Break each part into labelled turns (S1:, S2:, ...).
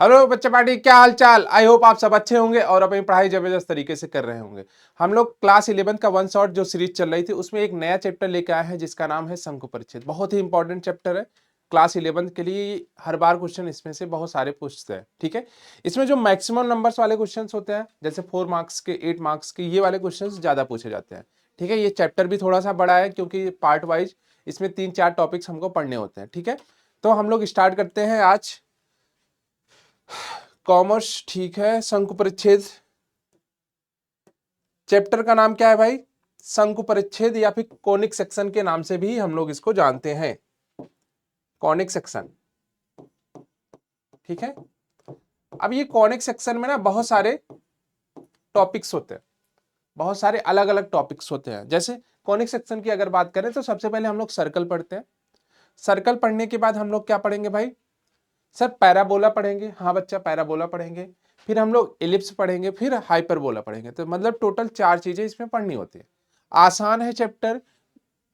S1: Hello बच्चे party, क्या हाल चाल। आई होप आप सब अच्छे होंगे और अपनी पढ़ाई जबरदस्त तरीके से कर रहे होंगे। हम लोग क्लास 11 का वन शॉट जो सीरीज चल रही थी उसमें एक नया चैप्टर लेके आए हैं जिसका नाम है शंकु परिच्छेद। बहुत ही इंपॉर्टेंट चैप्टर है क्लास 11 के लिए। हर बार क्वेश्चन इसमें से बहुत सारे पूछते हैं, ठीक है। इसमें जो मैक्सिमम नंबर्स वाले क्वेश्चन होते हैं, जैसे 4 मार्क्स के, 8 मार्क्स के, ये वाले क्वेश्चन ज्यादा पूछे जाते हैं, ठीक है। ये चैप्टर भी थोड़ा सा बड़ा है क्योंकि पार्ट वाइज इसमें 3-4 टॉपिक्स हमको पढ़ने होते हैं, ठीक है। तो हम लोग स्टार्ट करते हैं आज कॉमर्स, ठीक है। शंकु परिच्छेद चैप्टर का नाम क्या है भाई? शंकु परिच्छेद या फिर कोनिक सेक्शन के नाम से भी हम लोग इसको जानते हैं, कॉनिक सेक्शन, ठीक है। अब ये कॉनिक सेक्शन में ना बहुत सारे टॉपिक्स होते हैं, बहुत सारे अलग अलग टॉपिक्स होते हैं। जैसे कॉनिक सेक्शन की अगर बात करें तो सबसे पहले हम लोग सर्कल पढ़ते हैं। सर्कल पढ़ने के बाद हम लोग क्या पढ़ेंगे भाई? सर पैराबोला पढ़ेंगे। हाँ बच्चा, पैराबोला पढ़ेंगे। फिर हम लोग एलिप्स पढ़ेंगे, फिर हाइपरबोला पढ़ेंगे। तो मतलब टोटल 4 चीजें इसमें पढ़नी होती है। आसान है चैप्टर,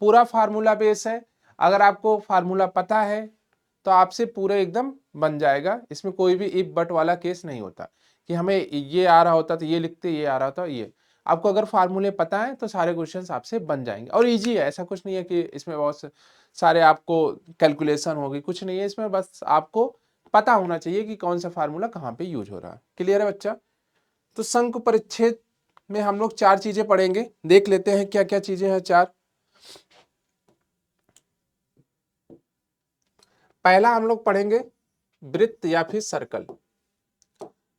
S1: पूरा फार्मूला बेस है। अगर आपको फार्मूला पता है तो आपसे पूरे एकदम बन जाएगा। इसमें कोई भी इफ बट वाला केस नहीं होता कि हमें ये आ रहा होता तो ये लिखते, ये आ रहा होता ये। आपको अगर फार्मूले पता है तो सारे क्वेश्चंस आपसे बन जाएंगे और इजी है। ऐसा कुछ नहीं है कि इसमें बहुत सारे आपको कैलकुलेशन होगी, कुछ नहीं है इसमें। बस आपको पता होना चाहिए कि कौन सा फार्मूला कहाँ पे यूज हो रहा है। क्लियर है बच्चा? तो शंकु परिच्छेद में हम लोग 4 चीजें पढ़ेंगे। देख लेते हैं क्या क्या चीजें हैं 4। पहला हम लोग पढ़ेंगे वृत्त या फिर सर्कल।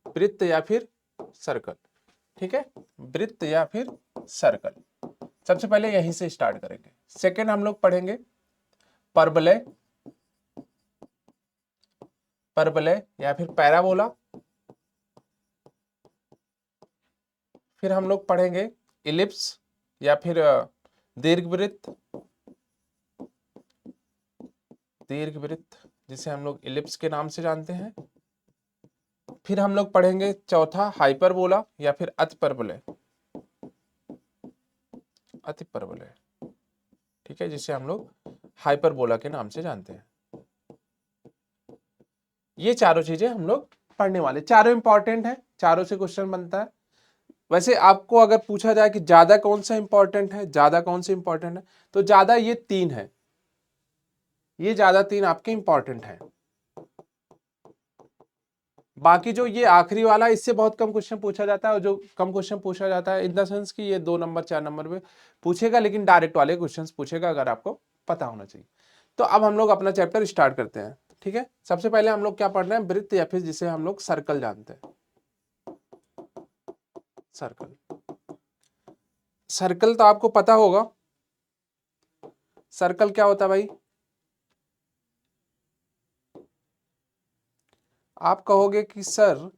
S1: वृत्त या फिर सर्कल, ठीक है। वृत्त या फिर सर्कल, सबसे पहले यहीं से स्टार्ट करेंगे। सेकंड हम लोग पढ़ेंगे परवलय, परवलय या फिर पैराबोला। फिर हम लोग पढ़ेंगे इलिप्स या फिर दीर्घवृत्त, दीर्घवृत्त जिसे हम लोग इलिप्स के नाम से जानते हैं। फिर हम लोग पढ़ेंगे चौथा हाइपरबोला या फिर अतिपरवलय, अतिपरवलय, ठीक है, जिसे हम लोग हाइपरबोला के नाम से जानते हैं। ये चारों चीजें हम लोग पढ़ने वाले, चारों इंपॉर्टेंट है, चारों से क्वेश्चन बनता है। वैसे आपको अगर पूछा जाए कि ज्यादा कौन सा इंपॉर्टेंट है, ज्यादा कौन सा इंपॉर्टेंट है, तो ज्यादा ये 3 है, ये ज्यादा 3 आपके इंपॉर्टेंट है। बाकी जो ये आखिरी वाला, इससे बहुत कम क्वेश्चन पूछा जाता है। और जो कम क्वेश्चन पूछा जाता है इन द सेंस कि ये 2 नंबर 4 नंबर में पूछेगा, लेकिन डायरेक्ट वाले क्वेश्चंस पूछेगा, अगर आपको पता होना चाहिए। तो अब हम लोग अपना चैप्टर स्टार्ट करते हैं, ठीक है। सबसे पहले हम लोग क्या पढ़ रहे हैं? वृत्त या फिर जिसे हम लोग सर्कल जानते हैं, सर्कल। सर्कल तो आपको पता होगा, सर्कल क्या होता है भाई? आप कहोगे कि सर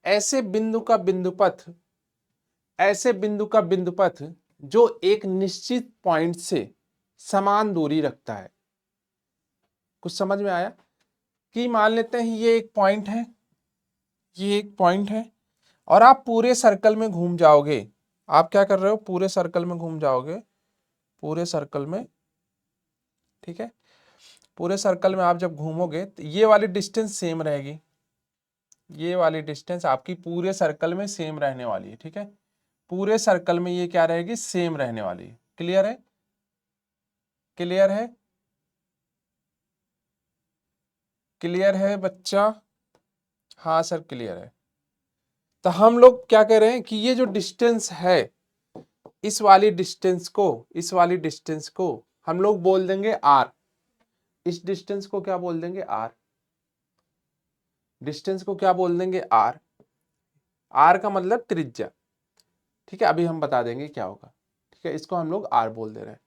S1: ऐसे बिंदु का बिंदुपथ, ऐसे बिंदु का बिंदुपथ जो एक निश्चित पॉइंट से समान दूरी रखता है। कुछ समझ में आया? कि मान लेते हैं ये एक पॉइंट है, ये एक पॉइंट है, और आप पूरे सर्कल में घूम जाओगे। आप क्या कर रहे हो? पूरे सर्कल में घूम जाओगे, पूरे सर्कल में, ठीक है। पूरे सर्कल में आप जब घूमोगे तो ये वाली डिस्टेंस सेम रहेगी, ये वाली डिस्टेंस आपकी पूरे सर्कल में सेम रहने वाली है, ठीक है। पूरे सर्कल में ये क्या रहेगी? सेम रहने वाली है। क्लियर है? क्लियर है? क्लियर है बच्चा? हाँ सर क्लियर है। तो हम लोग क्या कह रहे हैं कि ये जो डिस्टेंस है, इस वाली डिस्टेंस को, इस वाली डिस्टेंस को हम लोग बोल देंगे आर। इस डिस्टेंस को क्या बोल देंगे? आर। डिस्टेंस को क्या बोल देंगे? आर। आर का मतलब त्रिज्या, ठीक है। अभी हम बता देंगे क्या होगा, ठीक है। इसको हम लोग आर बोल दे रहे हैं।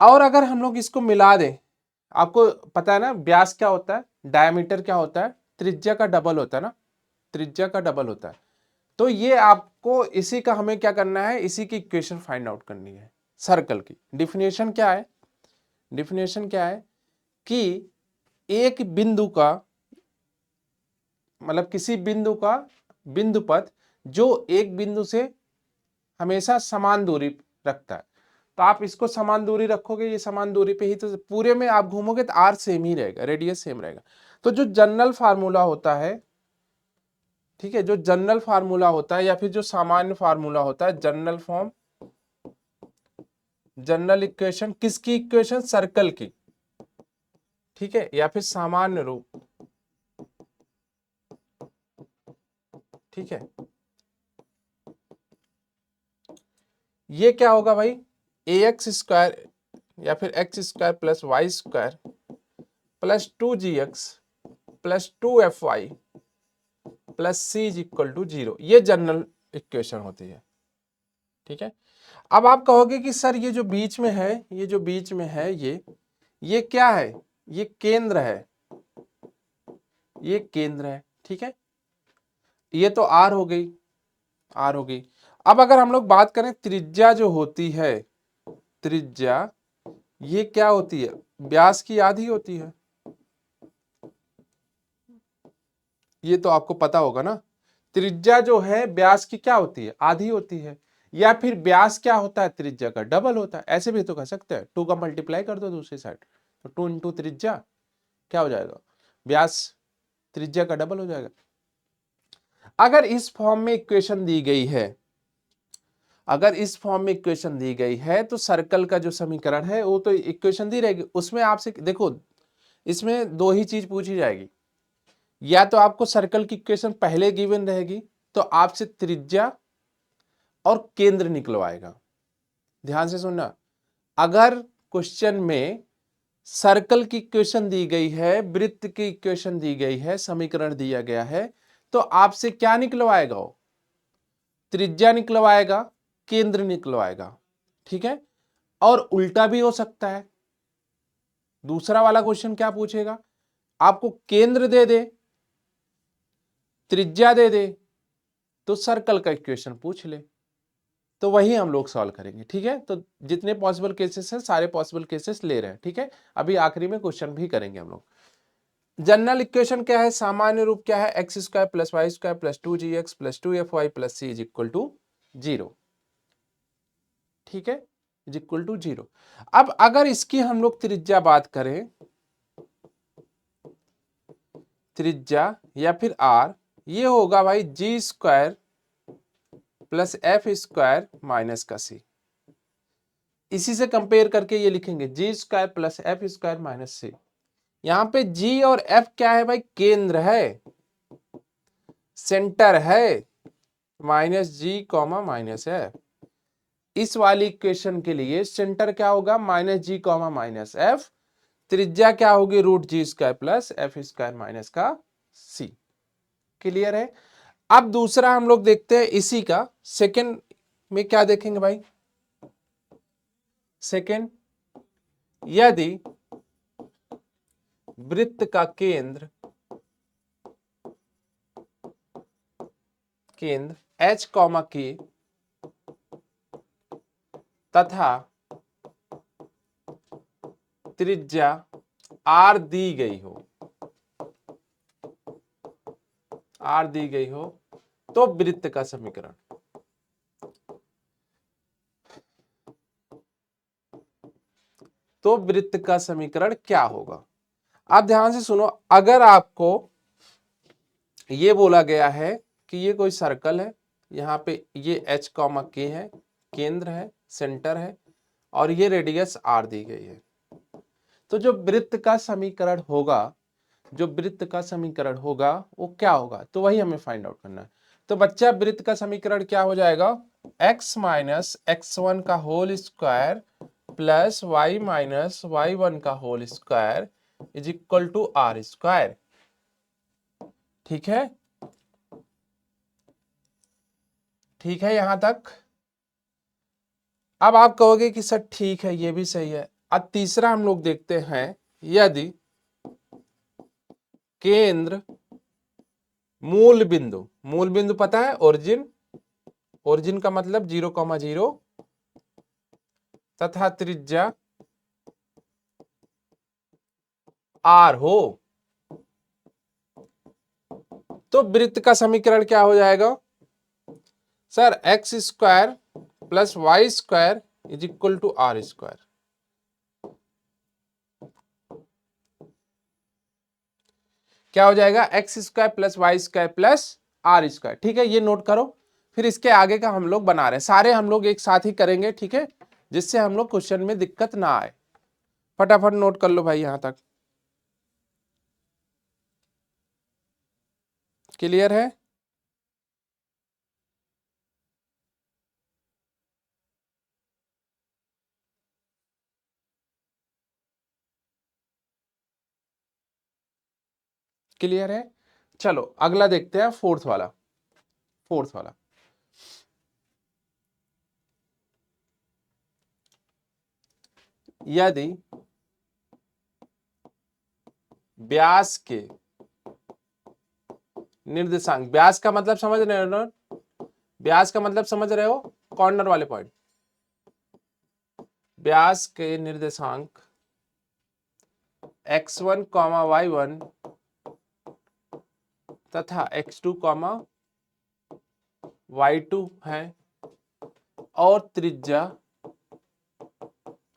S1: और अगर हम लोग इसको मिला दें, आपको पता है ना व्यास क्या होता है, डायमीटर क्या होता है, त्रिज्या का डबल होता है ना, त्रिज्या का डबल होता है। तो ये आपको इसी का हमें क्या करना है? इसी की इक्वेशन फाइंड आउट करनी है। सर्कल की डिफिनेशन क्या है? डिफिनेशन क्या है कि एक बिंदु का, मतलब किसी बिंदु का बिंदुपथ जो एक बिंदु से हमेशा समान दूरी रखता है। तो आप इसको समान दूरी रखोगे, ये समान दूरी पे ही, तो पूरे में आप घूमोगे तो आर सेम ही रहेगा, रेडियस सेम रहेगा। तो जो जनरल फार्मूला होता है, ठीक है, जो जनरल फार्मूला होता है या फिर जो सामान्य फार्मूला होता है, जनरल फॉर्म, जनरल इक्वेशन, किसकी इक्वेशन? सर्कल की, ठीक है, या फिर सामान्य रूप, ठीक है। ये क्या होगा भाई? ए एक्स स्क्वायर या फिर x square plus Y square plus 2gx plus 2fy plus c is equal to 0। ये जनरल इक्वेशन होती है, ठीक है। अब आप कहोगे कि सर ये जो बीच में है, ये जो बीच में है, ये क्या है? ये केंद्र है, ये केंद्र है, ठीक है। ये तो आर हो गई, आर हो गई। अब अगर हम लोग बात करें त्रिज्या जो होती है, त्रिज्या ये क्या होती है? व्यास की आधी होती है, ये तो आपको पता होगा ना। त्रिज्या जो है व्यास की क्या होती है? आधी होती है। या फिर व्यास क्या होता है? त्रिज्या का डबल होता है। ऐसे भी तो कह सकते हैं, 2 का मल्टीप्लाई कर दो दूसरी साइड, तो 2 इंटू त्रिज्या क्या हो जाएगा? व्यास त्रिज्या का डबल हो जाएगा। अगर इस फॉर्म में इक्वेशन दी गई है, अगर इस फॉर्म में इक्वेशन दी गई है, तो सर्कल का जो समीकरण है वो तो इक्वेशन दी रहेगी। उसमें आपसे देखो, इसमें दो ही चीज पूछी जाएगी, या तो आपको सर्कल की इक्वेशन पहले गिवन रहेगी, तो आपसे त्रिज्या और केंद्र निकलवाएगा। ध्यान से सुनना, अगर क्वेश्चन में सर्कल की इक्वेशन दी गई है, वृत्त की इक्वेशन दी गई है, समीकरण दिया गया है, तो आपसे क्या निकलवाएगा? वो त्रिज्या निकलवाएगा, केंद्र निकलवाएगा, ठीक है। और उल्टा भी हो सकता है। दूसरा वाला क्वेश्चन क्या पूछेगा? आपको केंद्र दे दे, त्रिज्या दे दे, तो सर्कल का इक्वेशन पूछ ले, तो वही हम लोग सॉल्व करेंगे, ठीक है। तो जितने पॉसिबल केसेस हैं, सारे पॉसिबल केसेस ले रहे हैं, ठीक है। अभी आखिरी में क्वेश्चन भी करेंगे हम लोग। जनरल इक्वेशन क्या है? सामान्य रूप क्या है? X square plus Y square plus 2gx plus 2fy plus c is equal to 0, ठीक है, इज इक्वल टू 0। अब अगर इसकी हम लोग त्रिज्या बात करें, त्रिज्या या फिर आर, ये होगा भाई G square plus F square minus का सी। इसी से कंपेयर करके ये लिखेंगे G square plus F square minus C. यहां पे जी और एफ क्या है भाई? केंद्र है, सेंटर है, minus G comma minus F. इस वाली इक्वेशन के लिए सेंटर क्या होगा? Minus G comma minus F. त्रिज्या क्या होगी? Root G square plus F square minus का सी। क्लियर है? अब दूसरा हम लोग देखते हैं इसी का, सेकंड में क्या देखेंगे भाई? सेकंड, यदि वृत्त का केंद्र h कॉमा के तथा त्रिज्या r दी गई हो, r दी गई हो, तो वृत्त का समीकरण, तो वृत्त का समीकरण क्या होगा? आप ध्यान से सुनो। अगर आपको ये बोला गया है कि ये कोई सर्कल है, यहाँ पे ये h कॉमा के है, केंद्र है, सेंटर है, और ये रेडियस r दी गई है, तो जो वृत्त का समीकरण होगा, जो वृत्त का समीकरण होगा वो क्या होगा? तो वही हमें फाइंड आउट करना है। तो बच्चा वृत्त का समीकरण क्या हो जाएगा? x माइनस x1 का whole square plus y minus y1 का whole square is equal to r square, ठीक है। ठीक है यहां तक? अब आप कहोगे कि सर ठीक है, ये भी सही है। अब तीसरा हम लोग देखते हैं, यदि केंद्र, मूल बिंदु, मूल बिंदु पता है? ओरिजिन, ओरिजिन का मतलब 0,0, तथा त्रिज्या r हो, तो वृत्त का समीकरण क्या हो जाएगा? Sir x square plus Y square is equal to r square. क्या हो जाएगा, x square plus Y square plus r square. ठीक है, ये नोट करो। फिर इसके आगे का हम लोग बना रहे हैं, सारे हम लोग एक साथ ही करेंगे, ठीक है, जिससे हम लोग क्वेश्चन में दिक्कत ना आए। फटाफट नोट कर लो भाई यहां तक। क्लियर है? क्लियर है? चलो अगला देखते हैं, फोर्थ वाला। फोर्थ वाला, यदि व्यास के निर्देशांक, व्यास का मतलब समझ रहे हो ना, व्यास का मतलब समझ रहे हो, कॉर्नर वाले पॉइंट, व्यास के निर्देशांक x1 कॉमा y1 तथा x2 कॉमा y2 है, और त्रिज्या,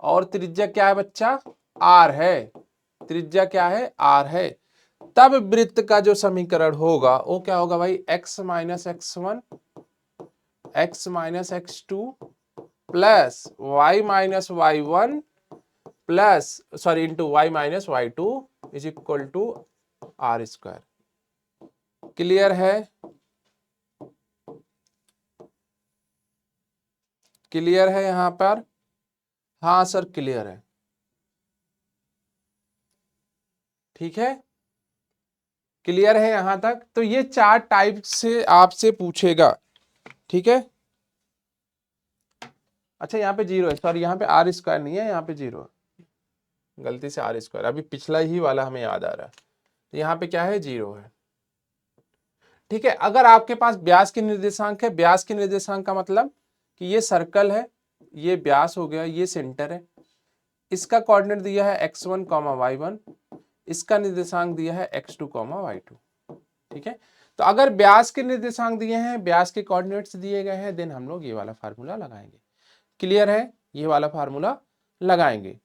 S1: और त्रिज्या क्या है बच्चा, r है, त्रिज्या क्या है, r है, तब वृत्त का जो समीकरण होगा वो क्या होगा भाई, x minus x1 x minus x2 plus y minus y1 plus sorry into y minus y2 is equal to r square. Clear है? क्लियर है यहां पर? हाँ सर क्लियर है। ठीक है, क्लियर है यहां तक? तो ये चार टाइप से आपसे पूछेगा, ठीक है। अच्छा यहाँ पे जीरो है, सॉरी यहाँ पे आर स्क्वायर नहीं है, यहाँ पे जीरो है, गलती से आर स्क्वायर, अभी पिछला ही वाला हमें याद आ रहा है, यहाँ पे क्या है, जीरो है। ठीक है, अगर आपके पास व्यास के निर्देशांक है, व्यास के निर्देशांक का मतलब कि ये सर्कल है, ये व्यास हो गया, ये सेंटर है, इसका कोऑर्डिनेट दिया है x1 कॉमा y1, इसका निर्देशांक दिया है x2 कॉमा y2। ठीक है, तो अगर व्यास के निर्देशांक दिए हैं, व्यास के कोऑर्डिनेट्स दिए गए हैं, देन हम लोग ये वाला फार्मूला लगाएंगे। क्लियर है? ये वाला फार्मूला लगाएंगे।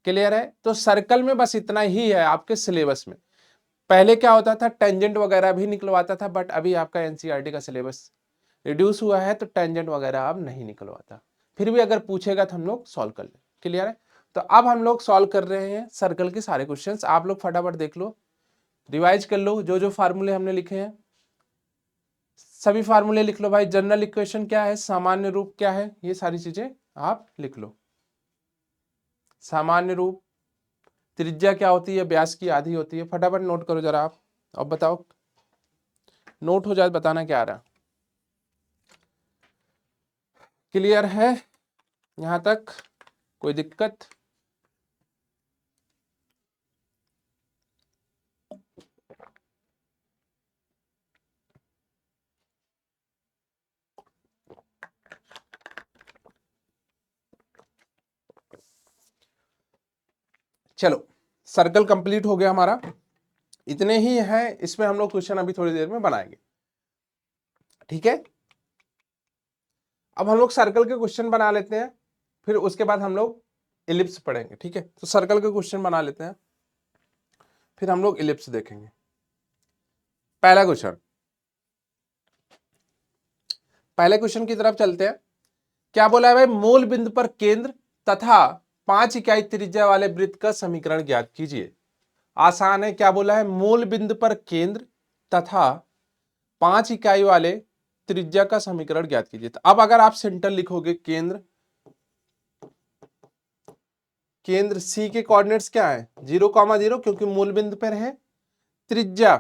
S1: क्लियर है? तो सर्कल में बस इतना ही है आपके सिलेबस में। पहले क्या होता था, टेंजेंट वगैरह भी निकलवाता था, बट अभी आपका एनसीईआरटी का सिलेबस रिड्यूस हुआ है, तो टेंजेंट वगैरह अब नहीं निकलवाता। फिर भी अगर पूछेगा तो हम लोग सॉल्व कर लें। क्लियर है? तो अब हम लोग सॉल्व कर रहे हैं सर्कल के सारे क्वेश्चंस। आप लोग फटाफट देख लो, रिवाइज कर लो, जो जो फार्मूले हमने लिखे हैं सभी फार्मूले लिख लो भाई। जनरल इक्वेशन क्या है, सामान्य रूप क्या है, ये सारी चीजें आप लिख लो। सामान्य रूप, त्रिज्या क्या होती है, व्यास की आधी होती है। फटाफट नोट करो जरा आप, अब बताओ, नोट हो जाए बताना क्या आ रहा। क्लियर है यहां तक? कोई दिक्कत? चलो सर्कल कंप्लीट हो गया हमारा, इतने ही है। इसमें हम लोग क्वेश्चन अभी थोड़ी देर में बनाएंगे। ठीक है, अब हम लोग सर्कल के क्वेश्चन बना लेते हैं, फिर उसके बाद हम लोग इलिप्स पढ़ेंगे। ठीक है, तो सर्कल के क्वेश्चन बना लेते हैं, फिर हम लोग इलिप्स देखेंगे। पहला क्वेश्चन, पहले क्वेश्चन की तरफ चलते हैं। क्या बोला है भाई, मूल बिंदु पर केंद्र तथा 5 इकाई त्रिज्या वाले वृत्त का समीकरण ज्ञात कीजिए। आसान है, क्या बोला है, मूल बिंदु पर केंद्र तथा 5 इकाई वाले त्रिज्या का समीकरण ज्ञात कीजिए। तो अब अगर आप सेंटर लिखोगे, केंद्र, केंद्र सी के कोऑर्डिनेट्स क्या है, 0,0 क्योंकि मूल बिंदु पर है। त्रिज्या,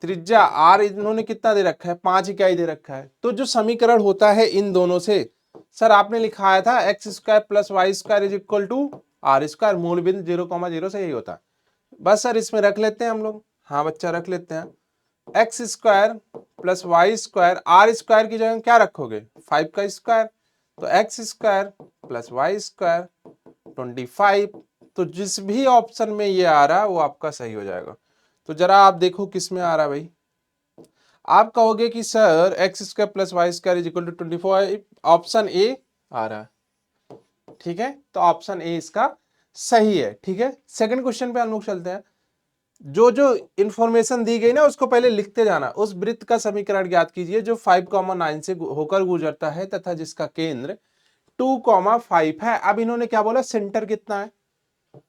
S1: त्रिज्या आर इन्होंने कितना दे रखा है, 5 इकाई दे रखा है। तो जो समीकरण होता है इन दोनों से, सर आपने लिखाया था x square plus Y square is equal to r square, मूल बिंदु 0,0 से यही होता है। बस सर इसमें रख लेते हैं हम लोग, हाँ बच्चा रख लेते हैं, x square plus Y square, r square की जगह क्या रखोगे, 5 का स्क्वायर, तो x square plus Y square 25। तो जिस भी ऑप्शन में ये आ रहा है वो आपका सही हो जाएगा। तो जरा आप देखो किस में आ रहा है भाई। आप कहोगे कि sir x square plus Y square is equal to 24, option A आ रहा है। ठीक है, तो ऑप्शन ए इसका सही है। ठीक है, सेकंड क्वेश्चन पे हम लोग चलते हैं। जो जो इंफॉर्मेशन दी गई ना उसको पहले लिखते जाना। उस वृत्त का समीकरण ज्ञात कीजिए जो 5,9 से होकर गुजरता है तथा जिसका केंद्र 2,5 है। अब इन्होंने क्या बोला, सेंटर कितना है,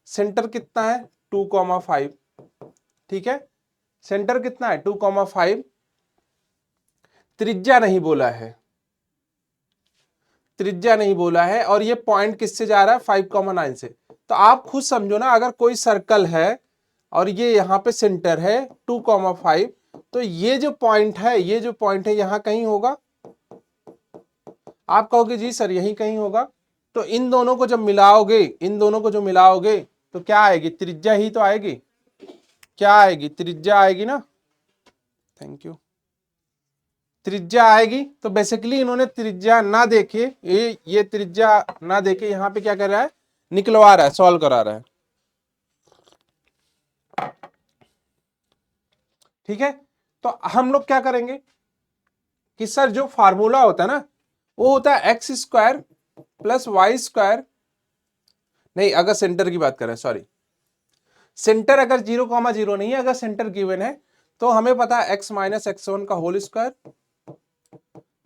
S1: सेंटर कितना है 2,5। ठीक है, सेंटर कितना है 2,5, त्रिज्या नहीं बोला है, त्रिज्या नहीं बोला है, और ये पॉइंट किससे जा रहा है 5,9 से। तो आप खुद समझो ना, अगर कोई सर्कल है और ये यहाँ पे सेंटर है 2,5, तो ये जो पॉइंट है, ये जो पॉइंट है यहाँ कहीं होगा। आप कहोगे जी सर यहीं कहीं होगा, तो इन दोनों को जब मिलाओगे, इन दोनों को जो मिलाओगे तो क्या आएगी, त्रिज्या ही तो आएगी। क्या आएगी, त्रिज्या आएगी ना। थैंक यू, त्रिज्या आएगी। तो बेसिकली इन्होंने त्रिज्या ना देखे, ये त्रिज्या ना देखे यहाँ पे क्या कर रहा है, निकलवा रहा है, सॉल्व करा रहा है। ठीक है, तो हम लोग क्या करेंगे कि सर जो फार्मूला होता है ना वो होता है x square plus Y square, नहीं अगर सेंटर की बात करें, सॉरी सेंटर अगर 0,0 नहीं है, अगर सेंटर गिवन है तो हमें पता है x माइनस x1 का whole square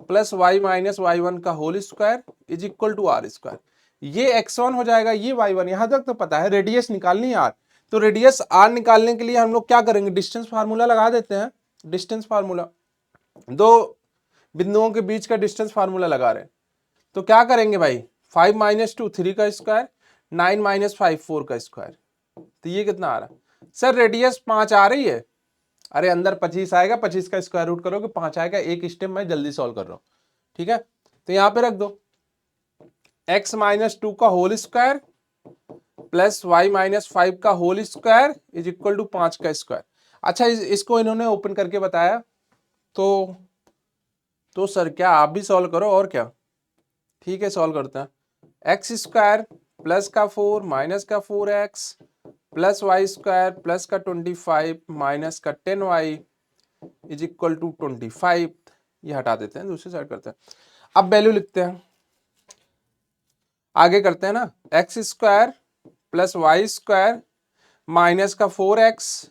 S1: plus y minus y1 का whole square is equal to r square. ये x1 हो जाएगा, ये y1, यहां तक तो पता है। रेडियस निकालनी है r, तो रेडियस r निकालने के लिए हम लोग क्या करेंगे, डिस्टेंस फार्मूला लगा देते हैं। डिस्टेंस फार्मूला, दो बिंदुओं के बीच का डिस्टेंस फार्मूला लगा रहे हैं। तो क्या करेंगे भाई, 5 माइनस 2 3 का स्क्वायर, 9 माइनस 5 4 का स्क्वायर। तो ये कितना आ रहा, सर रेडियस 5 आ रही है, अरे अंदर 25 आएगा, 25 का स्क्वायर रूट करोगे 5 आएगा। एक स्टेप मैं जल्दी सॉल्व कर रहा हूं। ठीक है, तो यहां पे रख दो x माइनस 2 का whole square plus y minus 5 का whole square is equal to 5 का स्क्वायर। अच्छा इसको इन्होंने ओपन करके बताया, तो सर क्या आप भी सॉल्व करो और क्या। ठीक है, सॉल्व करते हैं। एक्स स्क्वायर प्लस का 4 माइनस का 4x plus Y square plus का 25 माइनस का 10y इज इक्वल टू 25। ये हटा देते हैं, दूसरी साइड करते हैं। अब वैल्यू लिखते हैं, आगे करते हैं ना। X square plus Y square minus का 4x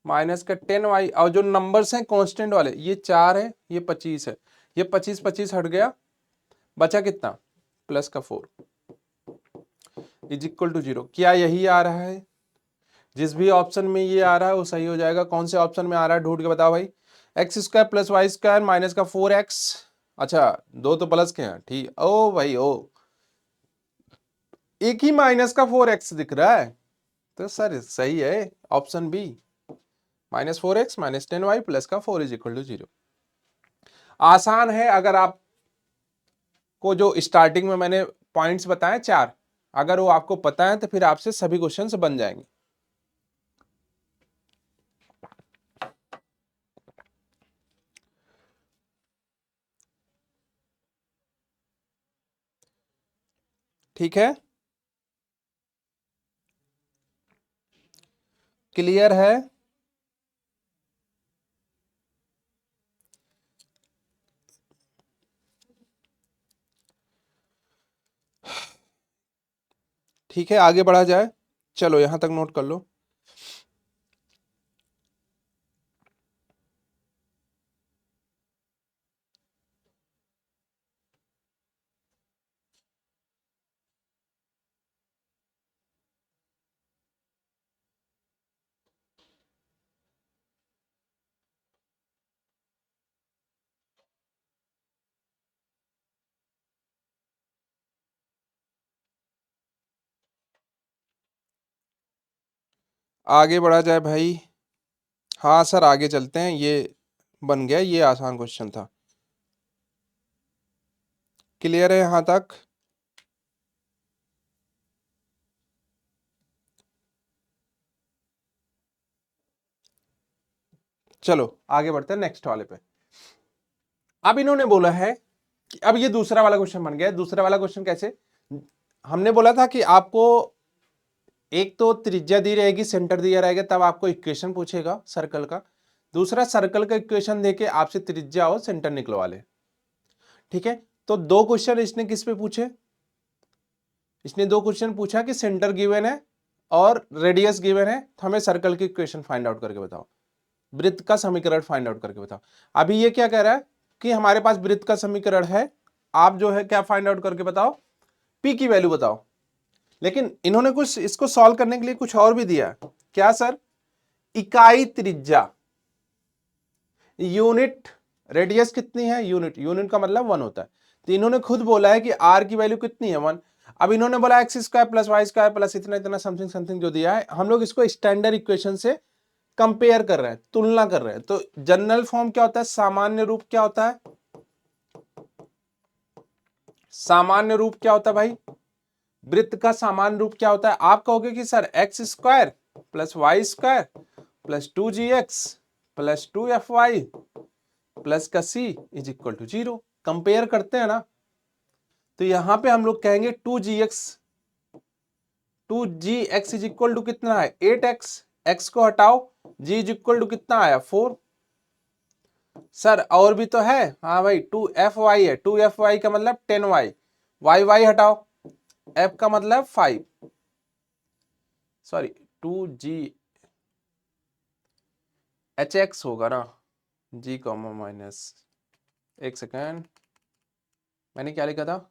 S1: माइनस का 10y, और जो नंबर्स हैं कांस्टेंट वाले, ये 4 है, ये 25 है, ये 25 25 हट गया, बचा कितना प्लस का 4 इज इक्वल टू 0। क्या यही आ रहा है, जिस भी ऑप्शन में ये आ रहा है वो सही हो जाएगा। कौन से ऑप्शन में आ रहा है ढूंढ के बताओ भाई। X square plus Y square minus का 4x, अच्छा दो तो प्लस के हैं, ठीक। ओ भाई ओ, एक ही माइनस का 4x दिख रहा है, तो सर सही है option B, minus 4x minus 10y plus का 4 इज इक्वल टू 0। आसान है। अगर आप को जो स्टार्टिंग में मैंने पॉइंट्स बताए 4, अगर वो आपको पता है तो फिर आपसे सभी क्वेश्चंस बन जाएंगे। ठीक है, क्लियर है। ठीक है, आगे बढ़ा जाए। चलो यहां तक नोट कर लो। आगे बढ़ा जाए भाई। हाँ सर आगे चलते हैं, ये बन गया, ये आसान क्वेश्चन था। क्लियर है यहां तक। चलो आगे बढ़ते हैं नेक्स्ट वाले पे। अब इन्होंने बोला है कि अब ये दूसरा वाला क्वेश्चन बन गया। दूसरा वाला क्वेश्चन कैसे, हमने बोला था कि आपको एक तो त्रिज्या दी रहेगी, सेंटर दिया रहेगा, तब आपको इक्वेशन पूछेगा सर्कल का। दूसरा सर्कल का इक्वेशन देके आपसे त्रिज्या और सेंटर निकलवा ले। ठीक है, तो दो क्वेश्चन इसने किस पे पूछे, इसने दो क्वेश्चन पूछा कि सेंटर गिवन है और रेडियस गिवन है, तो हमें सर्कल की इक्वेशन फाइंड आउट करके बताओ, वृत्त का समीकरण फाइंड आउट करके बताओ। अभी ये क्या कह रहा है कि हमारे पास वृत्त का समीकरण है, आप जो है क्या फाइंड आउट करके बताओ, पी की वैल्यू बताओ। लेकिन इन्होंने कुछ इसको सॉल्व करने के लिए कुछ और भी दिया। क्या सर? इकाई त्रिज्या, यूनिट, रेडियस कितनी है, यूनिट, यूनिट का मतलब 1 होता है। तो इन्होंने खुद बोला है कि आर की वैल्यू कितनी है 1। अब इन्होंने बोला x square plus Y square plus इतना इतना समथिंग समथिंग जो दिया है, हम लोग इसको स्टैंडर्ड इक्वेशन से कंपेयर कर रहे हैं, तुलना कर रहे हैं। तो जनरल फॉर्म क्या होता है, सामान्य रूप क्या होता है, सामान्य रूप क्या होता है भाई, वृत्त का सामान्य रूप क्या होता है? आप कहोगे कि sir x square plus Y square plus 2gx plus 2fy plus का c is equal to 0। Compare करते हैं ना, तो यहां पे हम लोग कहेंगे 2gx इज इक्वल टू कितना है 8x, x को हटाओ, g इज इक्वल टू कितना आया 4। सर और भी तो है, हाँ भाई 2fy है, 2fy का मतलब 10y, y हटाओ, f का मतलब 5, सॉरी 2ghx होगा ना, g कॉमा माइनस, एक सेकेंड मैंने क्या लिखा था,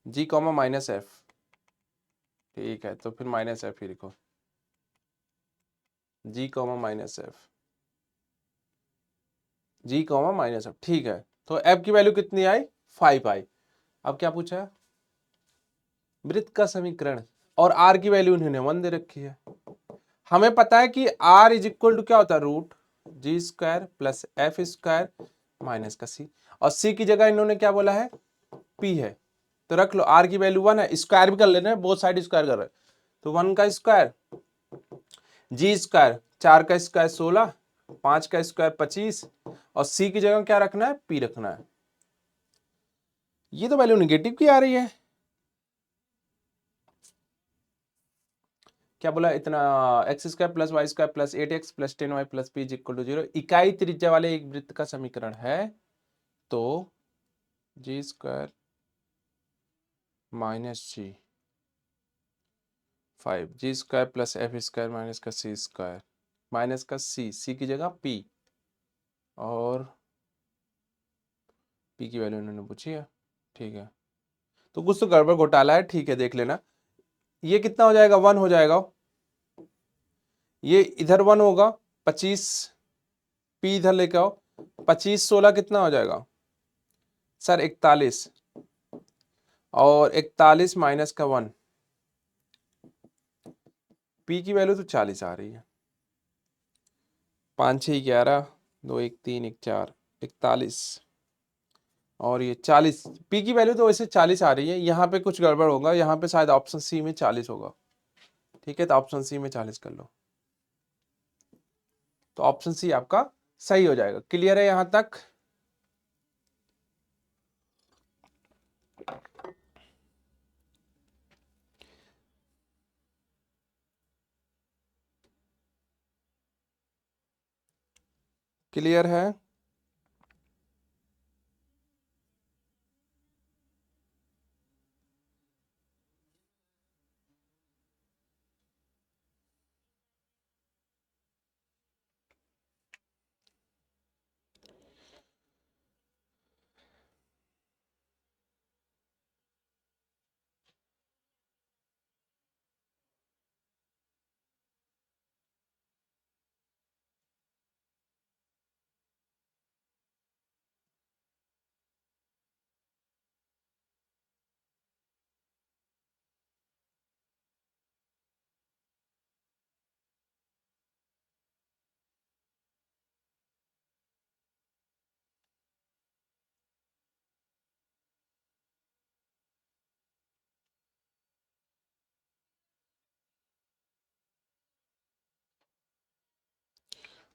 S1: g कॉमा माइनस एफ, ठीक है तो फिर माइनस एफ ही लिखो, g comma minus F, g comma minus F, ठीक है। तो f की वैल्यू कितनी आई 5 आई। अब क्या पूछा, वृत्त का समीकरण, और r की वैल्यू इन्होंने 1 दे रखी है। हमें पता है कि r इज इक्वल टू क्या होता है, root G square plus F square minus का c, और c की जगह इन्होंने क्या बोला है, p है, तो रख लो r की वैल्यू 1 है, स्क्वायर भी कर लेना है, बोथ साइड स्क्वायर कर रहे हैं, तो 1 का स्क्वायर, जी स्क्वायर 4 का स्क्वायर 16, 5 का स्क्वायर 25, और c की जगह क्या रखना है, p रखना है। ये तो वैल्यू निगेटिव की आ रही है, क्या बोला, इतना x square plus Y square plus 8x plus 10y plus p is equal to 0 इकाई त्रिज्या वाले एक वृत्त का समीकरण है। तो G square minus G 5, G square plus F square minus का सी स्क्वायर माइनस का सी की जगह पी, और पी की वैल्यू इन्होंने पूछी है, ठीक है। तो कुछ तो गड़बड़ घोटाला है, ठीक है देख लेना। ये कितना हो जाएगा, 1 हो जाएगा, ये इधर 1 होगा, 25 पी इधर लेके आओ, 25 16 कितना हो जाएगा सर 41, और 41 माइनस का 1, पी की वैल्यू तो 40 आ रही है, 5 6 11 2 1 3 1 4 41, और ये 40, पी की वैल्यू तो वैसे 40 आ रही है, यहाँ पे कुछ गड़बड़ होगा, यहाँ पे शायद ऑप्शन सी में 40 होगा, ठीक है तो ऑप्शन सी में 40 कर लो, तो ऑप्शन सी आपका सही हो जाएगा। क्लियर है यहां तक? क्लियर है?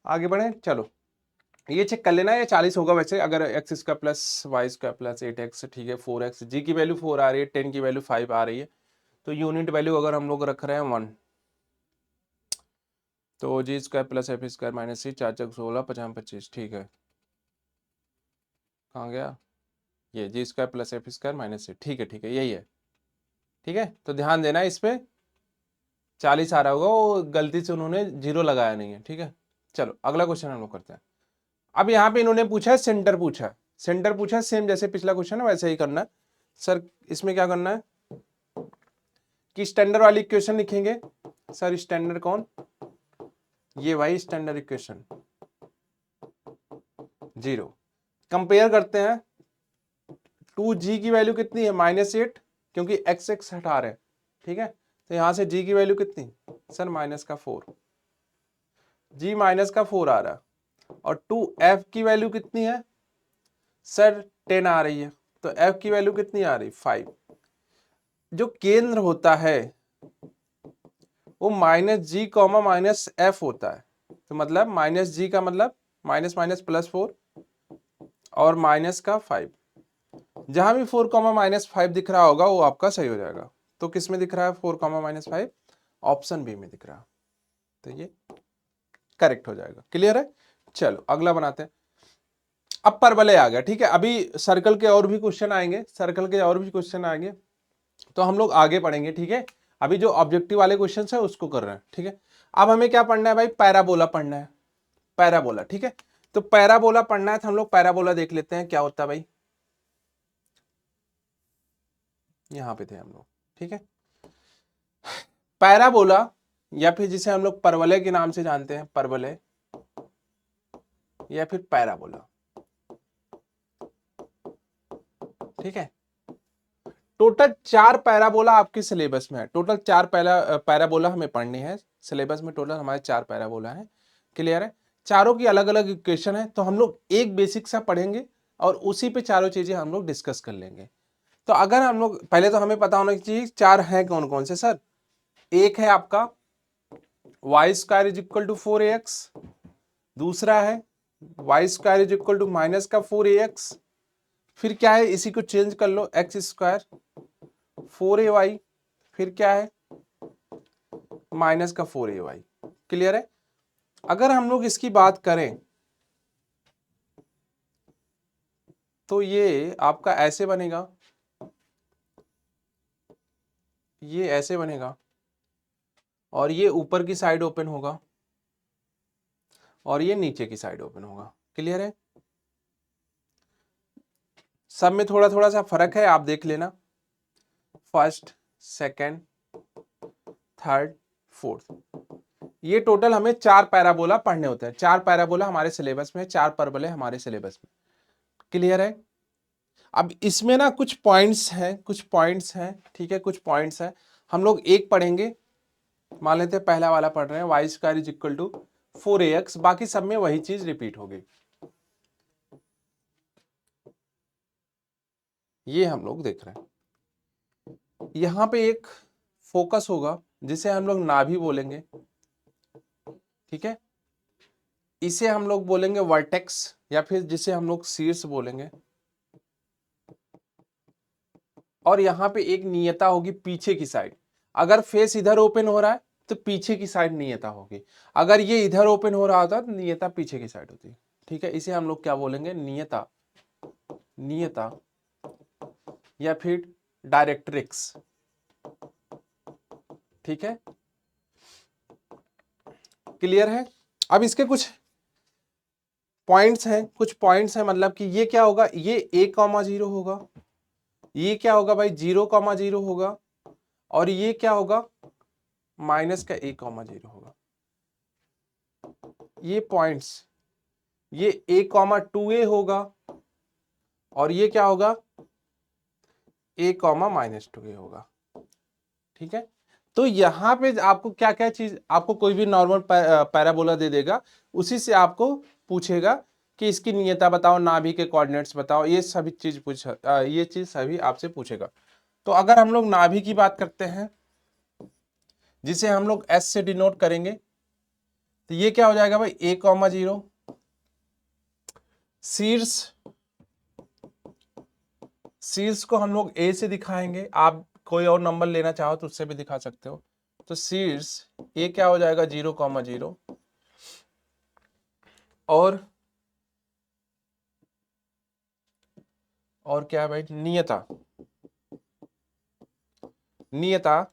S1: आगे बढ़े, चलो ये चेक कर लेना, ये 40 होगा वैसे, अगर x square plus Y square plus 8x, ठीक है 4x, जी की वैल्यू 4 आ रही है, 10 की वैल्यू 5 आ रही है, तो यूनिट वैल्यू अगर हम लोग रख रहे हैं 1, तो G square plus F square minus C 4 4 16 50 25, ठीक है, कहाँ गया ये G square plus F square minus A, ठीक है यही है, ठीक है। तो ध्यान देना इस पे 40 आ रहा होगा, वो गलती से उन्होंने 0 लगाया नहीं है, ठीक है। चलो अगला क्वेश्चन हम लोग करते हैं। अब यहाँ पे इन्होंने पूछा है सेंटर, पूछा है सेम जैसे पिछला क्वेश्चन है वैसे ही करना है सर। इसमें क्या करना है कि स्टैंडर्ड वाली इक्वेशन लिखेंगे सर। स्टैंडर्ड कौन, ये भाई स्टैंडर्ड इक्वेशन 0। कंपेयर करते हैं, 2g की वैल्यू कितनी है -8, क्योंकि x हटा रहे हैं, ठीक है। तो यहां से g की वैल्यू कितनी सर -4, g -4 आ रहा, और 2f की वैल्यू कितनी है सर 10 आ रही है, तो f की वैल्यू कितनी आ रही 5। जो केंद्र होता है वो -g, -f होता है, तो मतलब -g का मतलब माइनस माइनस +4 और माइनस का 5, जहां भी 4, -5 दिख रहा होगा वो आपका सही हो जाएगा। तो किस में दिख रहा है 4, -5, ऑप्शन बी में दिख रहा है, तो ये करेक्ट हो जाएगा। क्लियर है, चलो अगला बनाते हैं। अब परवलय आ गया, ठीक है। अभी सर्कल के और भी क्वेश्चन आएंगे, तो हम लोग आगे पढ़ेंगे, ठीक है। अभी जो ऑब्जेक्टिव वाले क्वेश्चन है उसको कर रहे हैं, ठीक है। अब हमें क्या पढ़ना है भाई, पैराबोला पढ़ना है, पैराबोला, ठीक है। तो पैराबोला पढ़ना है तो हम लोग पैराबोला देख लेते हैं क्या होता है भाई। यहां पे थे हम लोग, ठीक है। पैराबोला या फिर जिसे हम लोग परवलय के नाम से जानते हैं, परवलय या फिर पैराबोला, ठीक है। टोटल 4 पैराबोला आपके सिलेबस में है, टोटल 4 पैराबोला हमें पढ़नी है सिलेबस में, टोटल हमारे 4 पैराबोला है। क्लियर है, चारों की अलग अलग इक्वेशन है, तो हम लोग एक बेसिक सा पढ़ेंगे और उसी पे चारों चीजें हम लोग डिस्कस कर लेंगे। तो अगर हम लोग पहले तो हमें पता होना चाहिए 4 हैं कौन कौन से सर। एक है आपका y² = 4ax, दूसरा है y² = -4ax, फिर क्या है इसी को चेंज कर लो x² 4ay, फिर क्या है -4ay। क्लियर है। अगर हम लोग इसकी बात करें तो ये आपका ऐसे बनेगा, ये ऐसे बनेगा, और ये ऊपर की साइड ओपन होगा और ये नीचे की साइड ओपन होगा। क्लियर है, सब में थोड़ा थोड़ा सा फर्क है, आप देख लेना। फर्स्ट, सेकंड, थर्ड, फोर्थ, ये टोटल हमें 4 पैराबोला पढ़ने होते हैं। 4 पैराबोला हमारे सिलेबस में, 4 परबोले हमारे सिलेबस में। क्लियर है। अब इसमें ना कुछ पॉइंट्स हैं, ठीक है, कुछ पॉइंट्स हैं, हम लोग एक पढ़ेंगे। मान लेते हैं पहला वाला पढ़ रहे हैं y² = 4ax, बाकी सब में वही चीज रिपीट होगी। ये हम लोग देख रहे हैं, यहां पे एक फोकस होगा जिसे हम लोग नाभि बोलेंगे, ठीक है। इसे हम लोग बोलेंगे वर्टेक्स या फिर जिसे हम लोग शीर्ष बोलेंगे, और यहां पे एक नियता होगी पीछे की साइड। अगर फेस इधर ओपन हो रहा है तो पीछे की साइड नियता होगी, अगर ये इधर ओपन हो रहा होता तो नियता पीछे की साइड होती, ठीक है। इसे हम लोग क्या बोलेंगे, नियता, नियता या फिर डायरेक्ट्रिक्स, ठीक है। क्लियर है। अब इसके कुछ पॉइंट्स हैं, मतलब कि ये क्या होगा, ये a,0 होगा, ये क्या होगा भाई 0,0 होगा, और ये क्या होगा -a,0 होगा। ये पॉइंट्स, ये a,2a होगा, और ये क्या होगा a,-2a होगा, ठीक है। तो यहां पे आपको क्या क्या चीज, आपको कोई भी नॉर्मल पैराबोला दे देगा, उसी से आपको पूछेगा कि इसकी नियता बताओ, नाभि के कोऑर्डिनेट्स बताओ, ये सभी चीज ये चीज सभी आपसे पूछेगा। तो अगर हम लोग नाभि की बात करते हैं जिसे हम लोग S से डिनोट करेंगे, तो ये क्या हो जाएगा भाई a,0, शीर्ष को हम लोग A से दिखाएंगे, आप कोई और नंबर लेना चाहो तो उससे भी दिखा सकते हो। तो शीर्ष A क्या हो जाएगा 0,0, और क्या है भाई, नियता। नियता,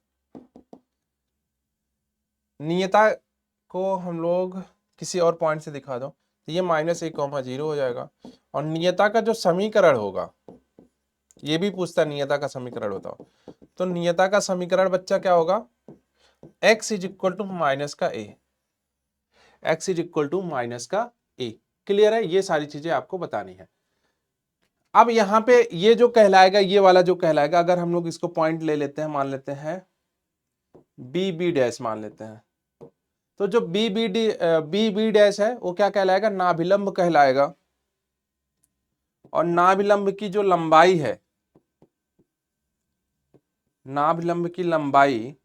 S1: नियता को हम लोग किसी और पॉइंट से दिखा दो तो ये -1, 0 हो जाएगा। और नियता का जो समीकरण होगा, ये भी पूछता नियता का समीकरण होता हो, तो नियता का समीकरण बच्चा क्या होगा, x is equal to minus का a, x is equal to minus का a। क्लियर है, ये सारी चीजें आपको बतानी है। अब यहां पे ये जो कहलाएगा, ये वाला जो कहलाएगा, अगर हम लोग इसको पॉइंट ले लेते हैं, मान लेते हैं बी बी डैश मान लेते हैं, तो जो बी बी डैश है वो क्या कहलाएगा, नाभिलंब कहलाएगा। और नाभिलंब की जो लंबाई है, नाभिलंब की लंबाई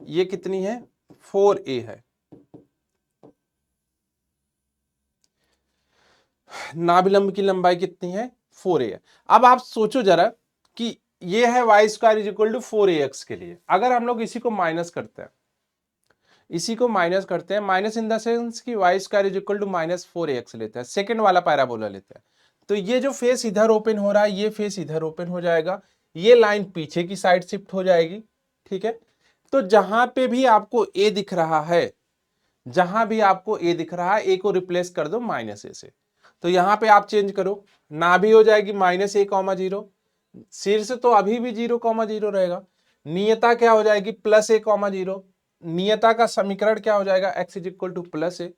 S1: ये कितनी है, 4a है। नाभिलंब की लंबाई कितनी है, 4a है। अब आप सोचो जरा कि ये है y² is equal to 4ax के लिए, अगर हम लोग इसी को माइनस करते हैं, इसी को माइनस करते हैं, माइनस इन द सेंस कि y² is equal to -4ax लेते हैं, सेकंड वाला पैराबोला लेते हैं, तो ये जो फेस इधर ओपन हो रहा है, ये फेस इधर ओपन हो जाएगा, ये लाइन पीछे की साइड शिफ्ट हो जाएगी। ठीक है, तो जहां पे भी आपको a दिख रहा है, जहां भी आपको a दिख रहा है, a को रिप्लेस कर दो -a से, तो यहां पे आप चेंज करो, ना भी हो जाएगी -a, 0, शीर्ष तो अभी भी 0, 0 रहेगा, नियता क्या हो जाएगी, +a, 0, नियता का समीकरण क्या हो जाएगा, x is equal to +a,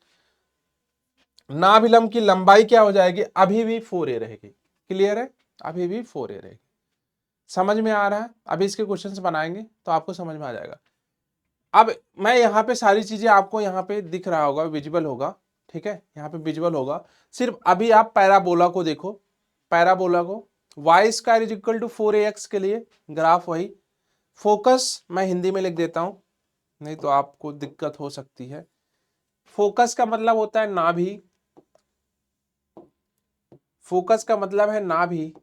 S1: नाभिलंब की लंबाई क्या हो जाएगी, अभी भी 4a रहेगी। क्लियर है, अभी भी 4a रहेगी। समझ में आ रहा है, अभी इसके क्वेश्चंस बनाएंगे तो आपको समझ में आ जाएगा। अब मैं यहाँ पे सारी चीजें आपको यहाँ पे दिख रहा होगा, विजुअल होगा। ठीक है, यहाँ पे विजुअल होगा, सिर्फ अभी आप पैराबोला को देखो, पैराबोला को, y² is equal to 4ax के लिए ग्राफ वही। फोकस मैं हिंदी में लिख देता हूं, नहीं तो आपको दिक्कत हो सकती है। फोकस का मतलब होता है नाभि, फोकस का मतलब है नाभि,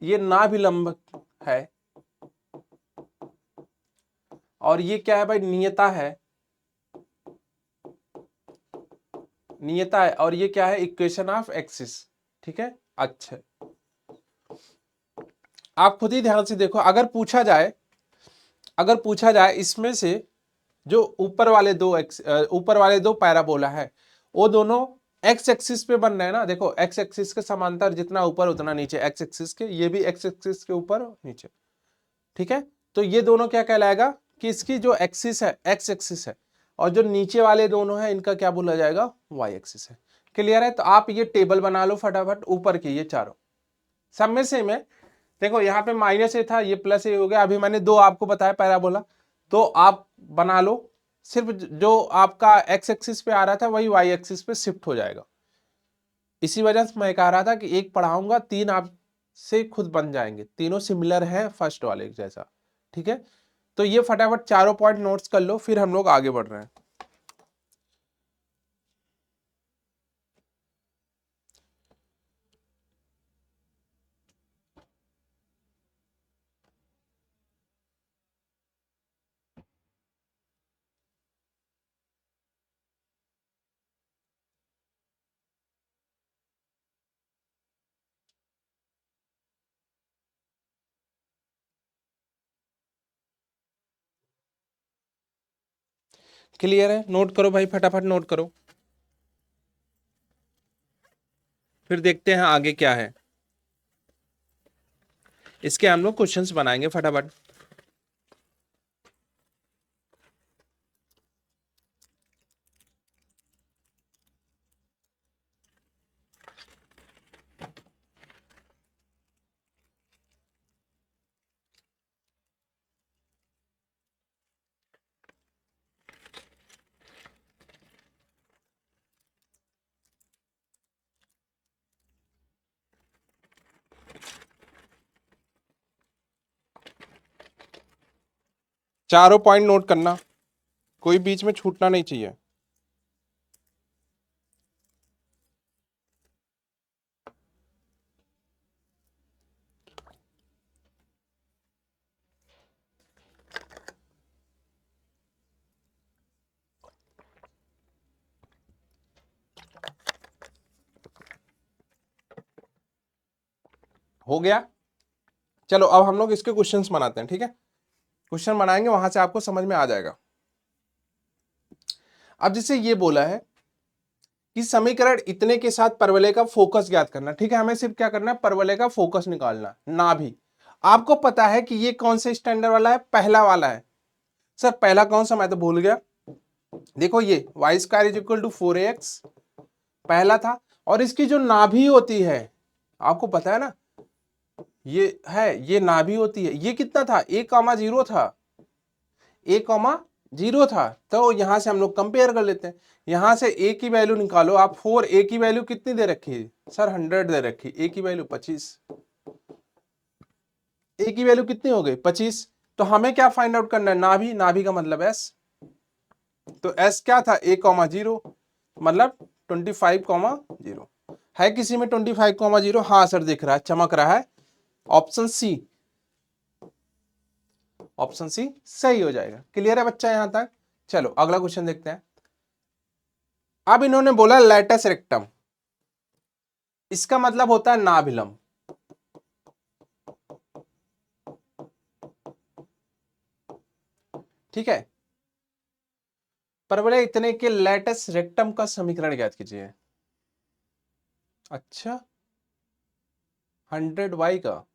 S1: ये नाभिलंब है, और ये क्या है भाई, नियता है, नियता है, और ये क्या है, इक्वेशन ऑफ एक्सिस। ठीक है, अच्छा आप खुद ही ध्यान से देखो, अगर पूछा जाए, अगर पूछा जाए इसमें से जो ऊपर वाले दो पैराबोला है, वो दोनों एक्स एक्सिस पे बन रहे हैं ना, देखो एक्स एक्सिस के समांतर, जितना ऊपर उतना नीचे, एक्स एक्सिस के, ये भी एक्स एक्सिस के ऊपर नीचे। ठीक है, तो ये दोनों क्या कहलाएगा कि इसकी जो एक्सिस है एक्स एक्सिस है, और जो नीचे वाले दोनों है इनका क्या बोला जाएगा, वाई एक्सिस है। क्लियर है, तो आप ये टेबल बना लो फटाफट, ऊपर के ये चारों सब में से में, देखो यहाँ पे -a था, ये +a हो गया, अभी मैंने दो आपको बताया पैराबोला, तो आप बना लो, सिर्फ जो आपका एक्स एक्सिस पे आ रहा था वही वाई एक्सिस पे शिफ्ट हो जाएगा। इसी वजह से मैं कह रहा था कि एक पढ़ाऊंगा, तीन आप से खुद बन जाएंगे, तीनों सिमिलर है फर्स्ट वाले जैसा। ठीक है, तो ये फटाफट चारों पॉइंट नोट्स कर लो, फिर हम लोग आगे बढ़ रहे हैं। क्लियर है, नोट करो भाई, फटाफट नोट करो, फिर देखते हैं आगे क्या है। इसके हम लोग क्वेश्चंस बनाएंगे फटाफट। 4 पॉइंट नोट करना, कोई बीच में छूटना नहीं चाहिए। हो गया। चलो अब हम लोग इसके क्वेश्चंस बनाते हैं, ठीक है। क्वेश्चन बनाएंगे, वहां से आपको समझ में आ जाएगा। अब जैसे ये बोला है कि समीकरण इतने के साथ परवलय का फोकस ज्ञात करना, ठीक है। हमें सिर्फ क्या करना है, परवलय का फोकस निकालना, ना भी। आपको पता है कि ये कौन से स्टैंडर्ड वाला है, पहला वाला है। सर पहला कौन सा, मैं तो भूल गया। देखो ये y square is equal to 4ax पहला था, और इसकी जो नाभि होती है, आपको पता है ना, ये है, ये नाभि होती है, ये कितना था, 1,0 था, 1,0 था। तो यहां से हम लोग कंपेयर कर लेते हैं, यहां से a की वैल्यू निकालो आप, 4a की वैल्यू कितनी दे रखी है सर, 100 दे रखी, a की वैल्यू 25, a की वैल्यू कितनी हो गई 25। तो हमें क्या फाइंड आउट करना है, नाभि, नाभि का मतलब s। तो s क्या था, 1,0 मतलब 25,0 है किसी में 25,0। हाँ सर दिख रहा है, चमक रहा है, ऑप्शन सी, ऑप्शन सी सही हो जाएगा। क्लियर है बच्चा यहां तक। चलो अगला क्वेश्चन देखते हैं। अब इन्होंने बोला लैटस रेक्टम, इसका मतलब होता है नाभिलंब, ठीक है। परवलय इतने के लैटस रेक्टम का समीकरण ज्ञात कीजिए। अच्छा 100y का,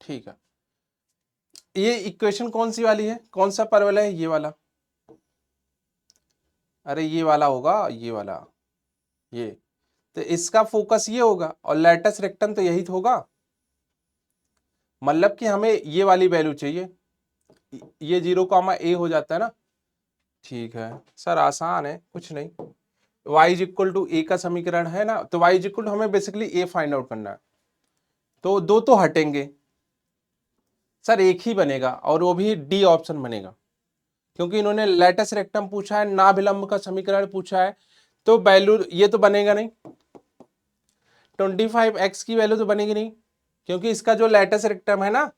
S1: ठीक है। ये इक्वेशन कौन सी वाली है, कौन सा परवलय है, ये वाला, अरे ये वाला होगा, ये वाला, ये तो इसका फोकस ये होगा, और लैटस रेक्टम तो यही तो होगा। मतलब कि हमें ये वाली वैल्यू चाहिए, ये 0,a हो जाता है ना, ठीक है सर, आसान है, कुछ नहीं। y इज इक्वल टू ए का समीकरण है ना, तो y इज इक्वल टू हमें बेसिकली a फाइंड आउट करना है। तो दो तो हटेंगे सर, एक ही बनेगा, और वो भी डी ऑप्शन बनेगा, क्योंकि इन्होंने लैटस रेक्टम पूछा है, नाभिलंब का समीकरण पूछा है, तो वैल्यू ये तो बनेगा नहीं, 25x की वैल्यू तो बनेगी नहीं, क्योंकि इसका जो लैटस रेक्टम है ना,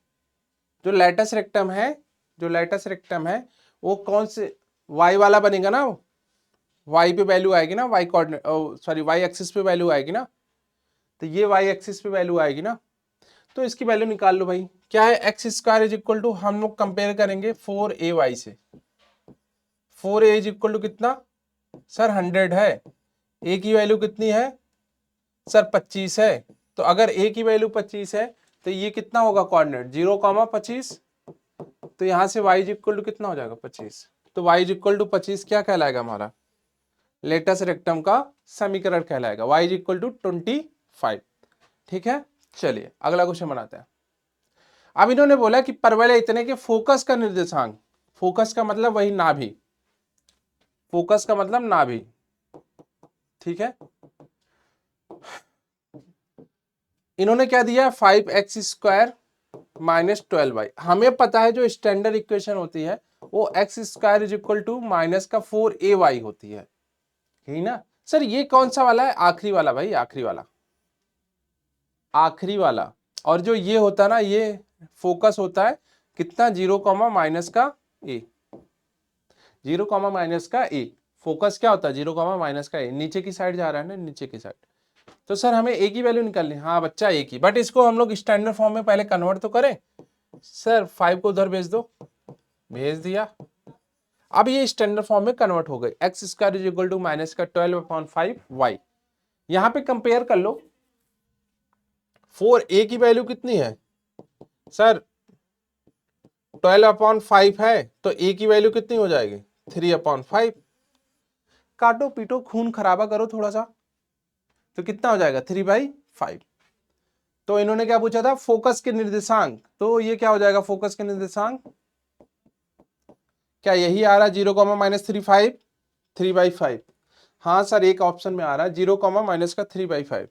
S1: जो लैटस रेक्टम है, जो लैटस रेक्टम है, वो कौन से y वाला बनेगा ना, y पे वैल्यू आएगी ना, y coordinate, sorry y axis पे वैल्यू आएगी ना, तो ये y एक्सिस पे वैल्यू आएगी ना, तो इसकी वैल्यू निकाल लो भाई। क्या है, x square is equal to, हम लोग कंपेयर करेंगे 4ay से, 4a इज इक्वल टू कितना सर, 100 है, a की वैल्यू कितनी है सर, 25 है। तो अगर a की वैल्यू 25 है, तो ये कितना होगा कोऑर्डिनेट, 0,25, तो यहां से y इज इक्वल टू कितना हो जाएगा 25। तो y इज इक्वल टू 25 क्या कहलाएगा, हमारा लेटस रेक्टम का समीकरण कहलाएगा, y इज इक्वल टू 25, ठीक है। चलिए अगला क्वेश्चन बनाते हैं। अब इन्होंने बोला कि परवलय इतने के फोकस का निर्देशांक, फोकस का मतलब वही नाभि, फोकस का मतलब नाभि, ठीक है। इन्होंने क्या दिया, 5x स्क्वायर माइनस 12y। हमें पता है जो स्टैंडर्ड इक्वेशन होती है वो x square is equal to minus का 4ay होती है, ही ना। सर ये कौन सा वाला है, आखिरी वाला भाई, आखिरी वाला, आखिरी वाला। और जो ये होता है ना, ये फोकस होता है कितना, 0, माइनस का a, 0, फोकस क्या होता है, 0, का a, नीचे की साइड जा रहा है ना, नीचे की साइड। तो सर हमें a की वैल्यू निकालनी है, हाँ बच्चा a की, बट इसको हम लोग स्टैंडर्ड फॉर्म में पहले कन्वर्ट तो करें। सर 5 को उधर भेज दो, भेज दिया। अब ये स्टैंडर्ड फॉर्म में कन्वर्ट हो गई, x square is equal to minus का 12/5y। यहां पे कंपेयर कर लो, 4a की वैल्यू कितनी है सर, 12/5 है, तो a की वैल्यू कितनी हो जाएगी, 3/5। काटो पीटो खून खराबा करो थोड़ा सा, तो कितना हो जाएगा, 3/5। तो इन्होंने क्या पूछा था, फोकस के निर्देशांक, तो ये क्या हो जाएगा, फोकस के निर्देशांक क्या यही आ रहा है, 0, -3/5, 3/5। हाँ सर एक ऑप्शन में आ रहा है 0, -3/5,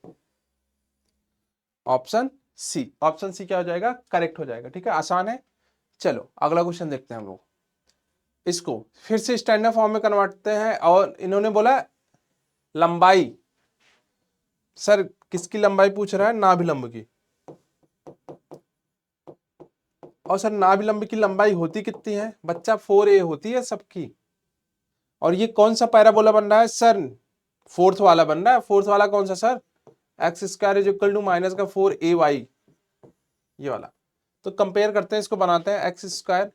S1: ऑप्शन सी, ऑप्शन सी क्या हो जाएगा, करेक्ट हो जाएगा, ठीक है, आसान है। चलो अगला क्वेश्चन देखते हैं हम लोग, इसको फिर से स्टैंडर्ड फॉर्म में कन्वर्टते हैं। और इन्होंने बोला लंबाई, सर किसकी लंबाई पूछ रहा है, नाभिलंब की। और सर नाभिलंब की लंबाई होती कितनी है बच्चा, 4a होती है सबकी। और ये कौन सा पैराबोला बन रहा है सर, फोर्थ वाला बन रहा है। फोर्थ वाला कौन सा sir, x square is equal to minus का 4ay, ये वाला। तो कंपेयर करते हैं, इसको बनाते हैं, एक्स स्क्वायर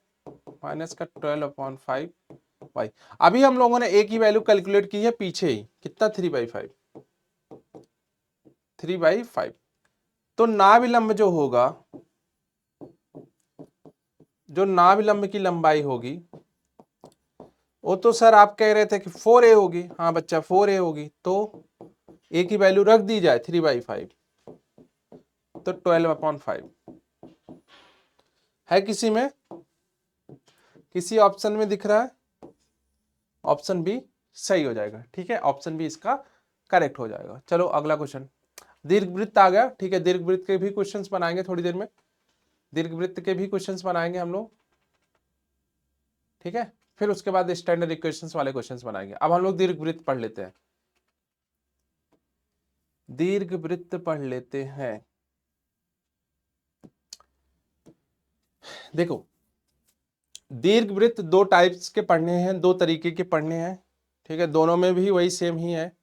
S1: माइनस का 12/5y। अभी हम लोगों ने a की वैल्यू कैलकुलेट की है पीछे ही, कितना 3/5, 3/5। तो नाभिलंब जो होगा, जो नाभिलंब की लंबाई होगी, वो तो सर आप कह रहे थे कि 4a होगी। हाँ बच्चा 4a होगी, तो a की वैल्यू रख दी जाए 3/5, तो 12/5 है। किसी में, किसी ऑप्शन में दिख रहा है? ऑप्शन बी सही हो जाएगा। ठीक है, ऑप्शन बी इसका करेक्ट हो जाएगा। चलो अगला क्वेश्चन, दीर्घवृत्त आ गया। ठीक है, दीर्घवृत्त के भी क्वेश्चंस बनाएंगे थोड़ी देर में, दीर्घवृत्त के भी क्वेश्चंस बनाएंगे हम लोग। ठीक है, फिर उसके बाद स्टैंडर्ड इक्वेशंस वाले क्वेश्चंस बनाएंगे। अब हम लोग दीर्घवृत्त पढ़ लेते हैं, दीर्घवृत्त पढ़ लेते हैं। देखो, दीर्घवृत्त दो टाइप्स के पढ़ने हैं, दो तरीके के पढ़ने हैं। ठीक है, दोनों में भी वही सेम ही है।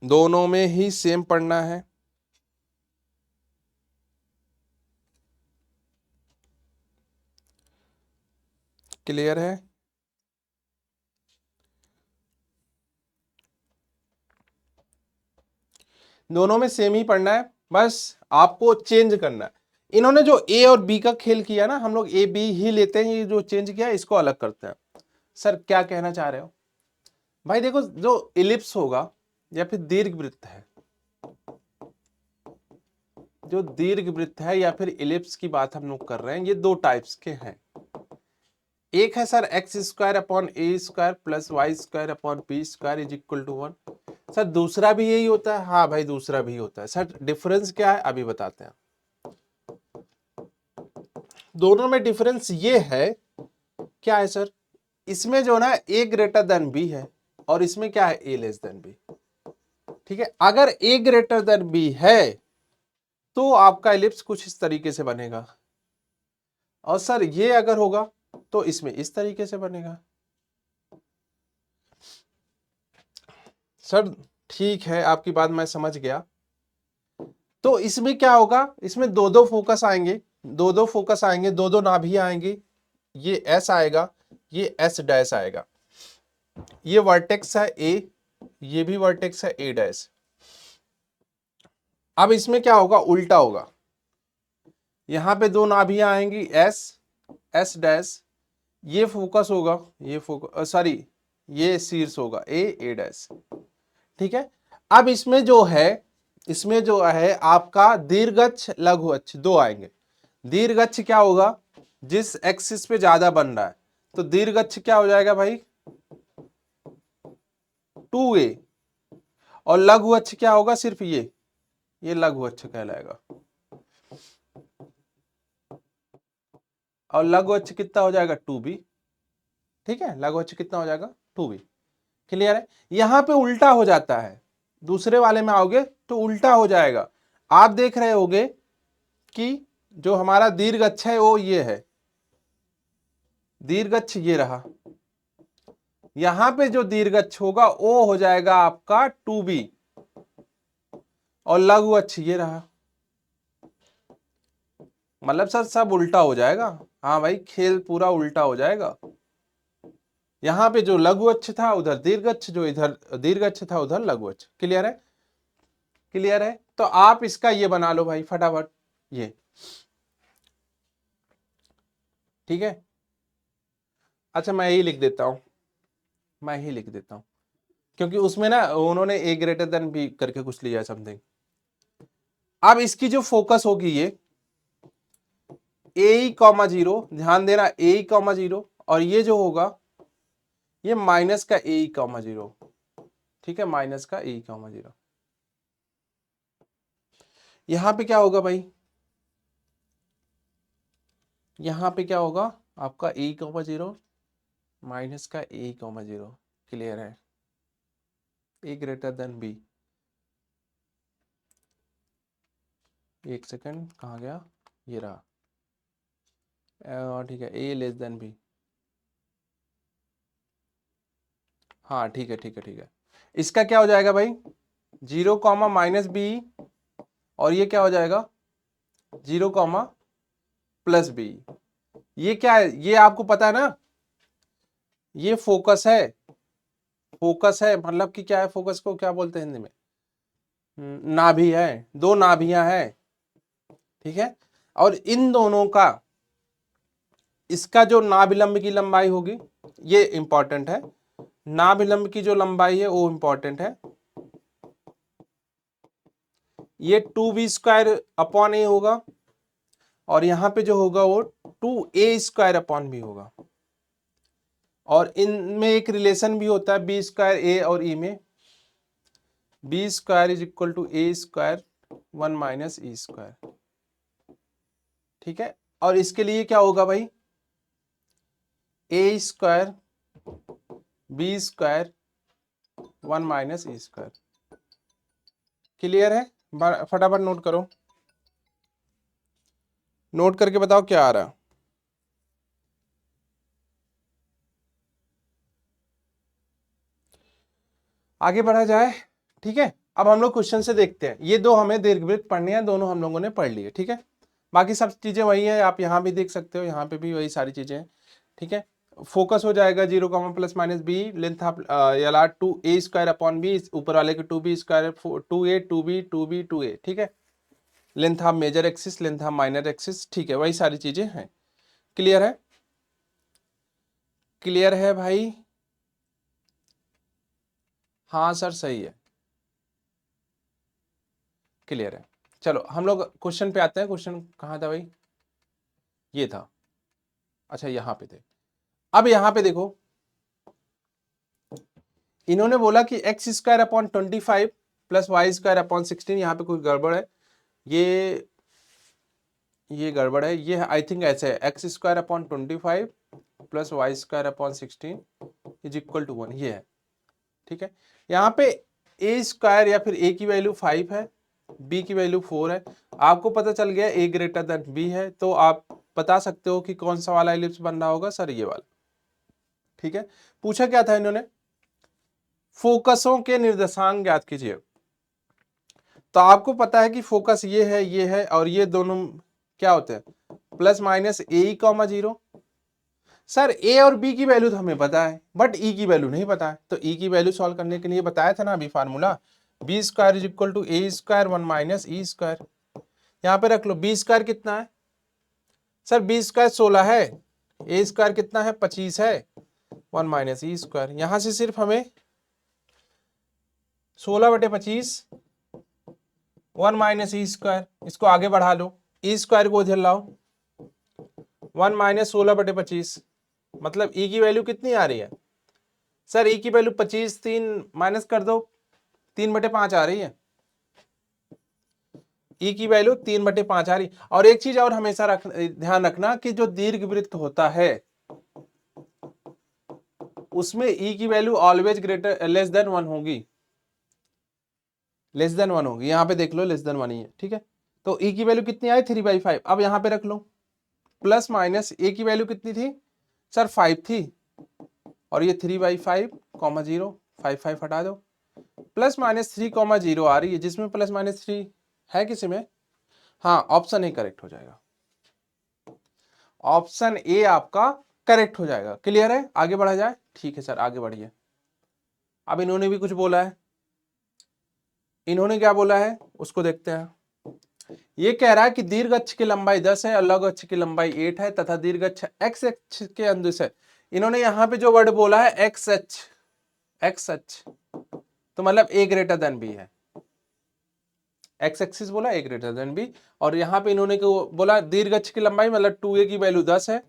S1: दोनों में ही सेम पढ़ना है। क्लियर है? दोनों में सेम ही पढ़ना है, बस आपको चेंज करना है। इन्होंने जो ए और बी का खेल किया ना, हम लोग ए बी ही लेते हैं, ये जो चेंज किया इसको अलग करते हैं। सर क्या कहना चाह रहे हो भाई? देखो, जो इलिप्स होगा या फिर दीर्घवृत्त है, जो दीर्घवृत्त है या फिर इलिप्स की बात हम लोग कर रहे हैं, ये दो टाइप्स के हैं। एक है sir x square upon a square plus Y square upon b square is equal to 1। Sir दूसरा भी यही होता है? हाँ भाई दूसरा भी होता है। सर डिफरेंस क्या है अभी बताते हैं। दोनों में डिफरेंस ये है, क्या है सर? इसमें जो ना ए ग्रेटर देन बी है, और इसमें क्या है, ए लेस देन बी। ठीक है, अगर ए ग्रेटर देन बी है तो आपका एलिप्स कुछ इस तरीके से बनेगा, और सर ये अगर होगा तो इसमें इस तरीके से बनेगा। सर ठीक है, आपकी बात मैं समझ गया। तो इसमें क्या होगा, इसमें दो दो फोकस आएंगे, दो दो फोकस आएंगे, दो दो नाभि आएंगे। ये एस आएगा, ये एस डैश आएगा। ये वर्टेक्स है ए, ये भी वर्टेक्स है ए डैश। अब इसमें क्या होगा, उल्टा होगा। यहां पे दो नाभियां आएंगी एस, एस डैश, ये फोकस होगा, ये फोकस सॉरी ये शीर्ष होगा ए, ए डैश। ठीक है, अब इसमें जो है, इसमें जो है आपका दीर्घअक्ष लघु अक्ष दो आएंगे। दीर्घअक्ष क्या होगा, जिस एक्सिस पे ज्यादा बन रहा है, तो दीर्घअक्ष क्या हो जाएगा भाई, 2a। और लघु अक्ष क्या होगा, सिर्फ ये लघु अक्ष कहलाएगा। और लघु अक्ष कितना हो जाएगा, 2b। ठीक है, लघु अक्ष कितना हो जाएगा, 2b। क्लियर है? यहां पे उल्टा हो जाता है, दूसरे वाले में आओगे तो उल्टा हो जाएगा। आप देख रहे होगे कि जो हमारा दीर्घअक्ष है वो ये है, दीर्घअक्ष ये रहा। यहां पे जो दीर्घअक्ष होगा वो हो जाएगा आपका 2b, और लघु अक्ष ये रहा। मतलब सर सब उल्टा हो जाएगा। हाँ भाई, खेल पूरा उल्टा हो जाएगा। यहां पे जो लघु अक्ष था उधर दीर्घअक्ष, जो इधर दीर्घअक्ष था उधर लघु अक्ष। क्लियर है? क्लियर है? तो आप इसका ये बना लो भाई फटाफट, ये। ठीक है, अच्छा मैं यही लिख देता हूं, मैं ही लिख देता हूं, क्योंकि उसमें ना उन्होंने ए ग्रेटर देन बी करके कुछ लिया समथिंग। अब इसकी जो फोकस होगी ये ए कॉमा जीरो, ध्यान देना ए कॉमा जीरो, और ये जो होगा ये माइनस का ए कॉमा जीरो। ठीक है, माइनस का ए कॉमा जीरो। यहां पे क्या होगा भाई, यहां पे क्या होगा आपका ए कॉमा जीरो माइनस का ए कॉमा जीरो। क्लियर है? ए ग्रेटर देन बी। एक सेकंड, कहाँ गया, ये रहा, ठीक है, ए लेस देन बी। हाँ ठीक है ठीक है ठीक है। इसका क्या हो जाएगा भाई, 0 कॉमा माइनस बी, और ये क्या हो जाएगा 0 कॉमा प्लस बी। ये क्या है, ये आपको पता है ना, ये फोकस है। फोकस है मतलब कि क्या है, फोकस को क्या बोलते हैं हिंदी में, नाभि है, दो नाभियां हैं, ठीक है। और इन दोनों का, इसका जो नाभिलंब की लंबाई होगी, ये इंपॉर्टेंट है, नाभिलंब की जो लंबाई है वो इंपॉर्टेंट है, ये 2b² अपॉन ए होगा, और यहां पे जो होगा वो 2a² अपॉन बी होगा। और इनमें एक रिलेशन भी होता है b² ए और ई में, b² is equal to a², 1 minus e², ठीक है। और इसके लिए क्या होगा भाई, a², b², 1 minus e²। Clear है, फटाफट नोट करो, नोट करके बताओ क्या आ रहा है। आगे बढ़ा जाए, ठीक है। अब हम लोग क्वेश्चन से देखते हैं, ये दो हमें दीर्घवृत्त पढ़ने हैं, दोनों हम लोगों ने पढ़ लिए, ठीक है। बाकी सब चीजें वही है, आप यहाँ भी देख सकते हो, यहाँ पे भी वही सारी चीजें हैं, ठीक है। फोकस हो जाएगा 0 comma plus minus b, length of या 2a² अपॉन बी, ऊपर वाले के 2b², 2a 2b 2b 2a, ठीक है। Length of major axis, length of minor axis, ठीक है, वही सारी चीजें हैं। क्लियर है, क्लियर है भाई। हाँ सर सही है, क्लियर है। चलो हम लोग क्वेश्चन पे आते हैं। क्वेश्चन कहाँ था भाई, ये था, अच्छा यहाँ पे थे। अब यहाँ पे देखो, इन्होंने बोला कि x² upon 25 plus y² upon 16, यहाँ पे कोई गड़बड़ है, ये गड़बड़ है, ये आई थिंक ऐसे है, x² upon 25 plus y² upon 16 is equal to 1, ये है, ठीक है। यहाँ पे a² या फिर a की वैल्यू 5 है, b की वैल्यू 4 है, आपको पता चल गया a ग्रेटर देन b है, तो आप बता सकते हो कि कौन सा वाला एलिप्स बन रहा होगा सर, ये वाला, ठीक है। पूछा क्या था इन्होंने, फोकसों के निर्देशांक ज्ञात कीजिए। तो आपको पता है कि फोकस ये है और ये दोनों क्या होते हैं, प्लस माइनस ए कॉमा 0। सर ए और बी की वैल्यू तो हमें पता है, बट ई की वैल्यू नहीं पता है, तो ई की वैल्यू सॉल्व करने के लिए बताया था ना अभी formula, b² is equal to a², 1 minus e²। यहाँ पे रख लो, b² कितना है सर, b² 16 है, a² कितना है 25 है, 1 माइनस e²। यहां से सिर्फ हमें 16/25, 1 माइनस e², इसको आगे बढ़ा लो, e² को इधर लाओ, 1 माइनस 16/25, मतलब e की वैल्यू कितनी आ रही है सर, e की वैल्यू 25, 3 माइनस कर दो, 3/5 आ रही है, e की वैल्यू 3/5 आ रही। और एक चीज और हमेशा ध्यान रखना कि जो दीर्घवृत्त होता है उसमें e की value always greater less than 1 होगी, लेस देन 1 होगी, यहाँ पे देख लो लेस देन 1 ही है, ठीक है। तो e की वैल्यू कितनी आई 3/5, अब यहाँ पे रख लो, प्लस माइनस a की वैल्यू कितनी थी सर 5 थी, और ये 3/5 कॉमा 0, 5 हटा दो, प्लस माइनस 3 कॉमा 0 आ रही है, जिसमें प्लस माइनस 3 है किसी में, हाँ ऑप्शन ए करेक्ट हो जाएगा, ऑप्शन ए आपका करेक्ट हो जाएगा। क्लियर है, आगे बढ़ा जाए, ठीक है सर आगे बढ़िए। अब इन्होंने भी कुछ बोला है, इन्होंने क्या बोला है उसको देखते हैं। ये कह रहा है कि दीर्घ अक्ष की लंबाई 10 है और लघु अक्ष की लंबाई 8 है तथा दीर्घ अक्ष x अक्ष के अनुदिश है। इन्होंने यहां पे जो वर्ड बोला है x अक्ष, तो मतलब a ग्रेटर देन b है, x एक्सिस बोला a ग्रेटर देन b, और यहां पे इन्होंने बोला दीर्घ अक्ष की लंबाई मतलब 2a की वैल्यू 10 है,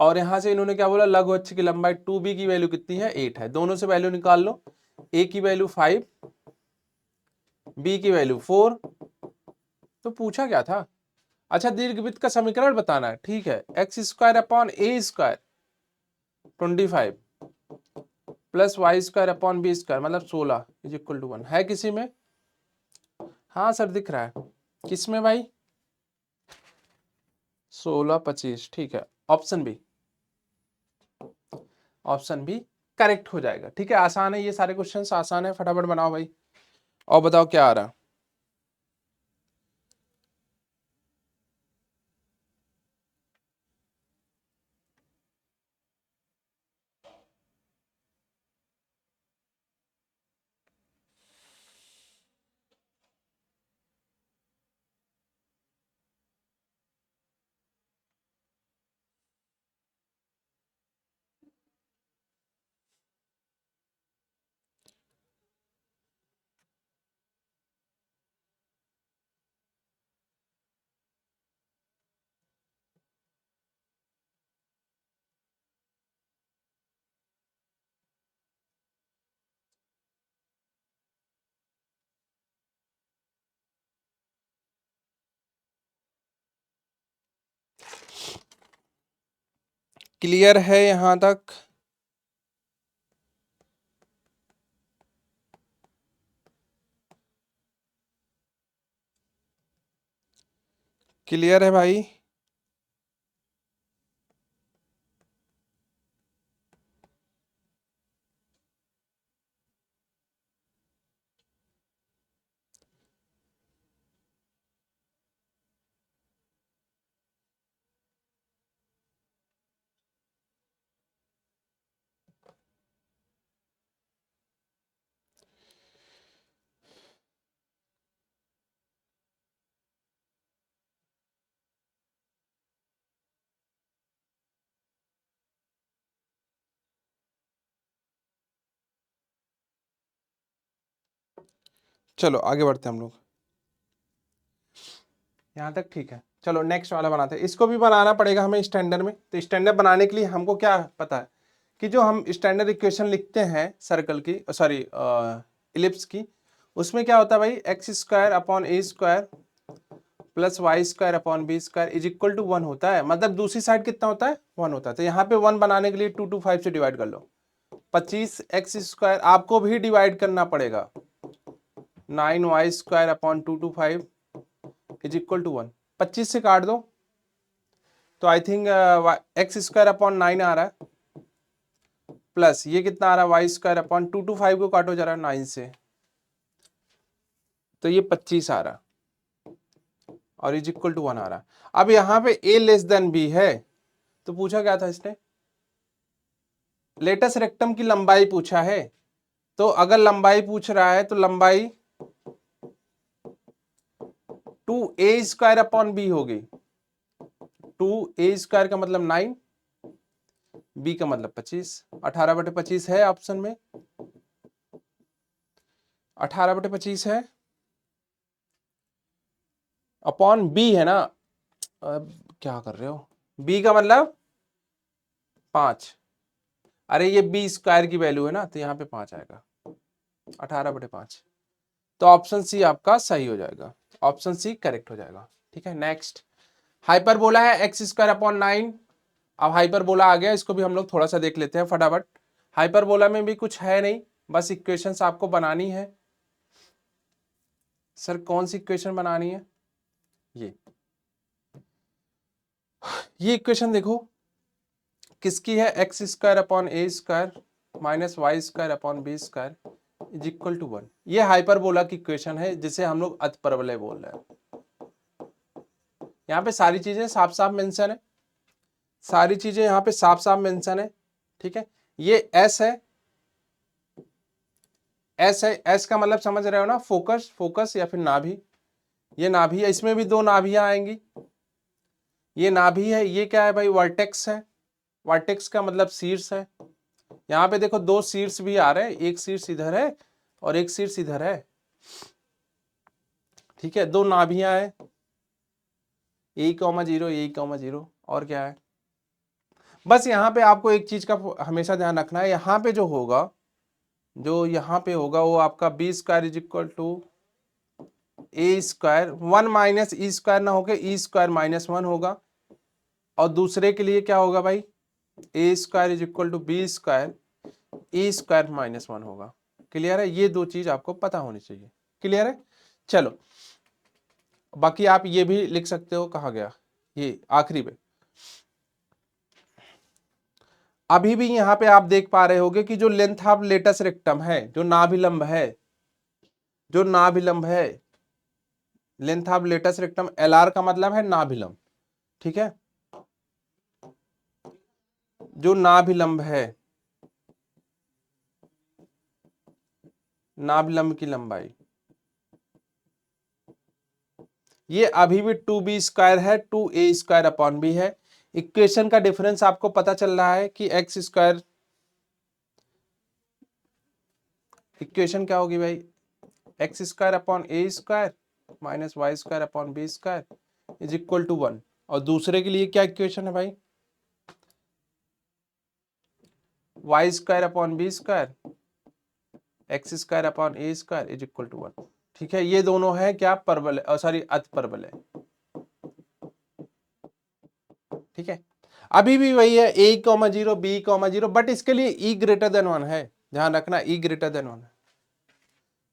S1: और यहां से इन्होंने क्या बोला लघु अक्ष की लंबाई 2b की वैल्यू कितनी है 8 है, दोनों से वैल्यू निकाल लो, a की वैल्यू 5, b की वैल्यू 4। तो पूछा क्या था, अच्छा दीर्घवृत्त का समीकरण बताना है, ठीक है, x² upon a² 25 plus y² upon b² मतलब 16 इज इक्वल टू 1 है किसी में, हाँ सर दिख रहा है, किसमें भाई, 16 25, ठीक है, option B, option B correct हो जाएगा। ठीक है, आसान है, ये सारे क्वेश्चंस आसान है, फटाफट बनाओ भाई। और बताओ क्या आ रहा है। क्लियर है यहां तक? क्लियर है भाई? चलो आगे बढ़ते हैं हम लोग, यहाँ तक ठीक है। चलो नेक्स्ट वाला बनाते हैं, इसको भी बनाना पड़ेगा हमें स्टैंडर्ड में। तो स्टैंडर्ड बनाने के लिए हमको क्या पता है कि जो हम स्टैंडर्ड इक्वेशन लिखते हैं सर्कल की, सॉरी इलिप्स की, उसमें क्या होता है भाई, x square upon a square plus Y square upon b square is equal to 1 होता है। मतलब दूसरी साइड कितना होता है, 1 होता है। तो यहाँ पे 1 बनाने के लिए 2 to 5 से डिवाइड कर लो। 25 एक्स स्क्वायर आपको भी डिवाइड करना पड़ेगा, 9 y square upon 2 to 5 is equal to 1। 25 से काट दो तो I think x square upon 9 आ रहा है, प्लस ये कितना आ रहा है, वाई स्क्वायर अपॉन 2 to 5 को काटो जरा 9 से, तो ये 25 आ रहा और इज इक्वल टू 1 आ रहा। अब यहाँ पे a लेस देन b है, तो पूछा क्या था इसने, लेटस रेक्टम की लंबाई पूछा है। तो अगर लंबाई पूछ रहा है तो लंबाई 2a स्क्वायर अपॉन b होगी। 2a स्क्वायर का मतलब 9, b का मतलब 25, 18/25 है ऑप्शन में, 18/25 है, अपॉन b है ना। अब क्या कर रहे हो, b का मतलब 5, अरे ये b स्क्वायर की वैल्यू है ना, तो यहाँ पे 5 आएगा, 18/5। तो ऑप्शन सी आपका सही हो जाएगा, ऑप्शन सी करेक्ट हो जाएगा। ठीक है, नेक्स्ट हाइपरबोला है एक्स स्क्वायर अपॉन 9। अब हाइपरबोला आ गया, इसको भी हम लोग थोड़ा सा देख लेते हैं फटाफट। हाइपरबोला में भी कुछ है नहीं, बस इक्वेशंस आपको बनानी है। सर कौन सी इक्वेशन बनानी है, ये इक्वेशन देखो किसकी है, x square upon a square minus y square upon b square is equal to 1। ये हाइपरबोला की इक्वेशन है जिसे हम लोग अतिपरवलय बोल रहे हैं। यहाँ पे सारी चीजें साफ साफ मेंशन है, सारी चीजें यहाँ पे साफ साफ मेंशन है। ठीक है, ये एस है, एस है, एस का मतलब समझ रहे हो ना, फोकस, फोकस या फिर नाभि। ये नाभि है, इसमें भी 2 नाभियां आएंगी, ये नाभि है, ये क्या है भाई, वर्टेक्स है, वर्टेक्स का मतलब शीर्ष है। यहाँ पे देखो 2 शीर्ष भी आ रहे हैं, एक शीर्ष इधर है और एक शीर्ष इधर है। ठीक है, 2 नाभियां है, A,0, A,0, और क्या है। बस यहाँ पे आपको एक चीज का हमेशा ध्यान रखना है, यहाँ पे जो होगा, जो यहाँ पे होगा वो आपका b square is equal to a square, 1 minus e square ना होकर ई स्क्वायर माइनस 1 होगा। और दूसरे के लिए क्या होगा भाई, A square is equal to B square, A square minus 1 होगा। क्लियर है, ये 2 चीज आपको पता होनी चाहिए। क्लियर है, चलो बाकी आप ये भी लिख सकते हो, कहा गया ये आखिरी पे। अभी भी यहां पे आप देख पा रहे होगे कि जो लेंथ ऑफ लेटस रेक्टम है, जो नाभिलंब है, जो नाभिलंब है, length of latus rectum LR का मतलब है नाभिलंब, ठीक है। जो नाभिलंब है, नाभिलंब की लंबाई, ये अभी भी 2b² है, 2a² अपॉन b है। इक्वेशन का डिफरेंस आपको पता चल रहा है कि x², इक्वेशन क्या होगी भाई, x² upon a² minus y² upon b² is equal to 1। और दूसरे के लिए क्या इक्वेशन है भाई, y² upon b² x² upon a² is equal to 1। ठीक है, ये दोनों है क्या, परवल, सॉरी अत परवल है, ठीक है। अभी भी वही है a,0 b,0, बट इसके लिए e ग्रेटर देन 1 है, ध्यान रखना e ग्रेटर देन 1 है,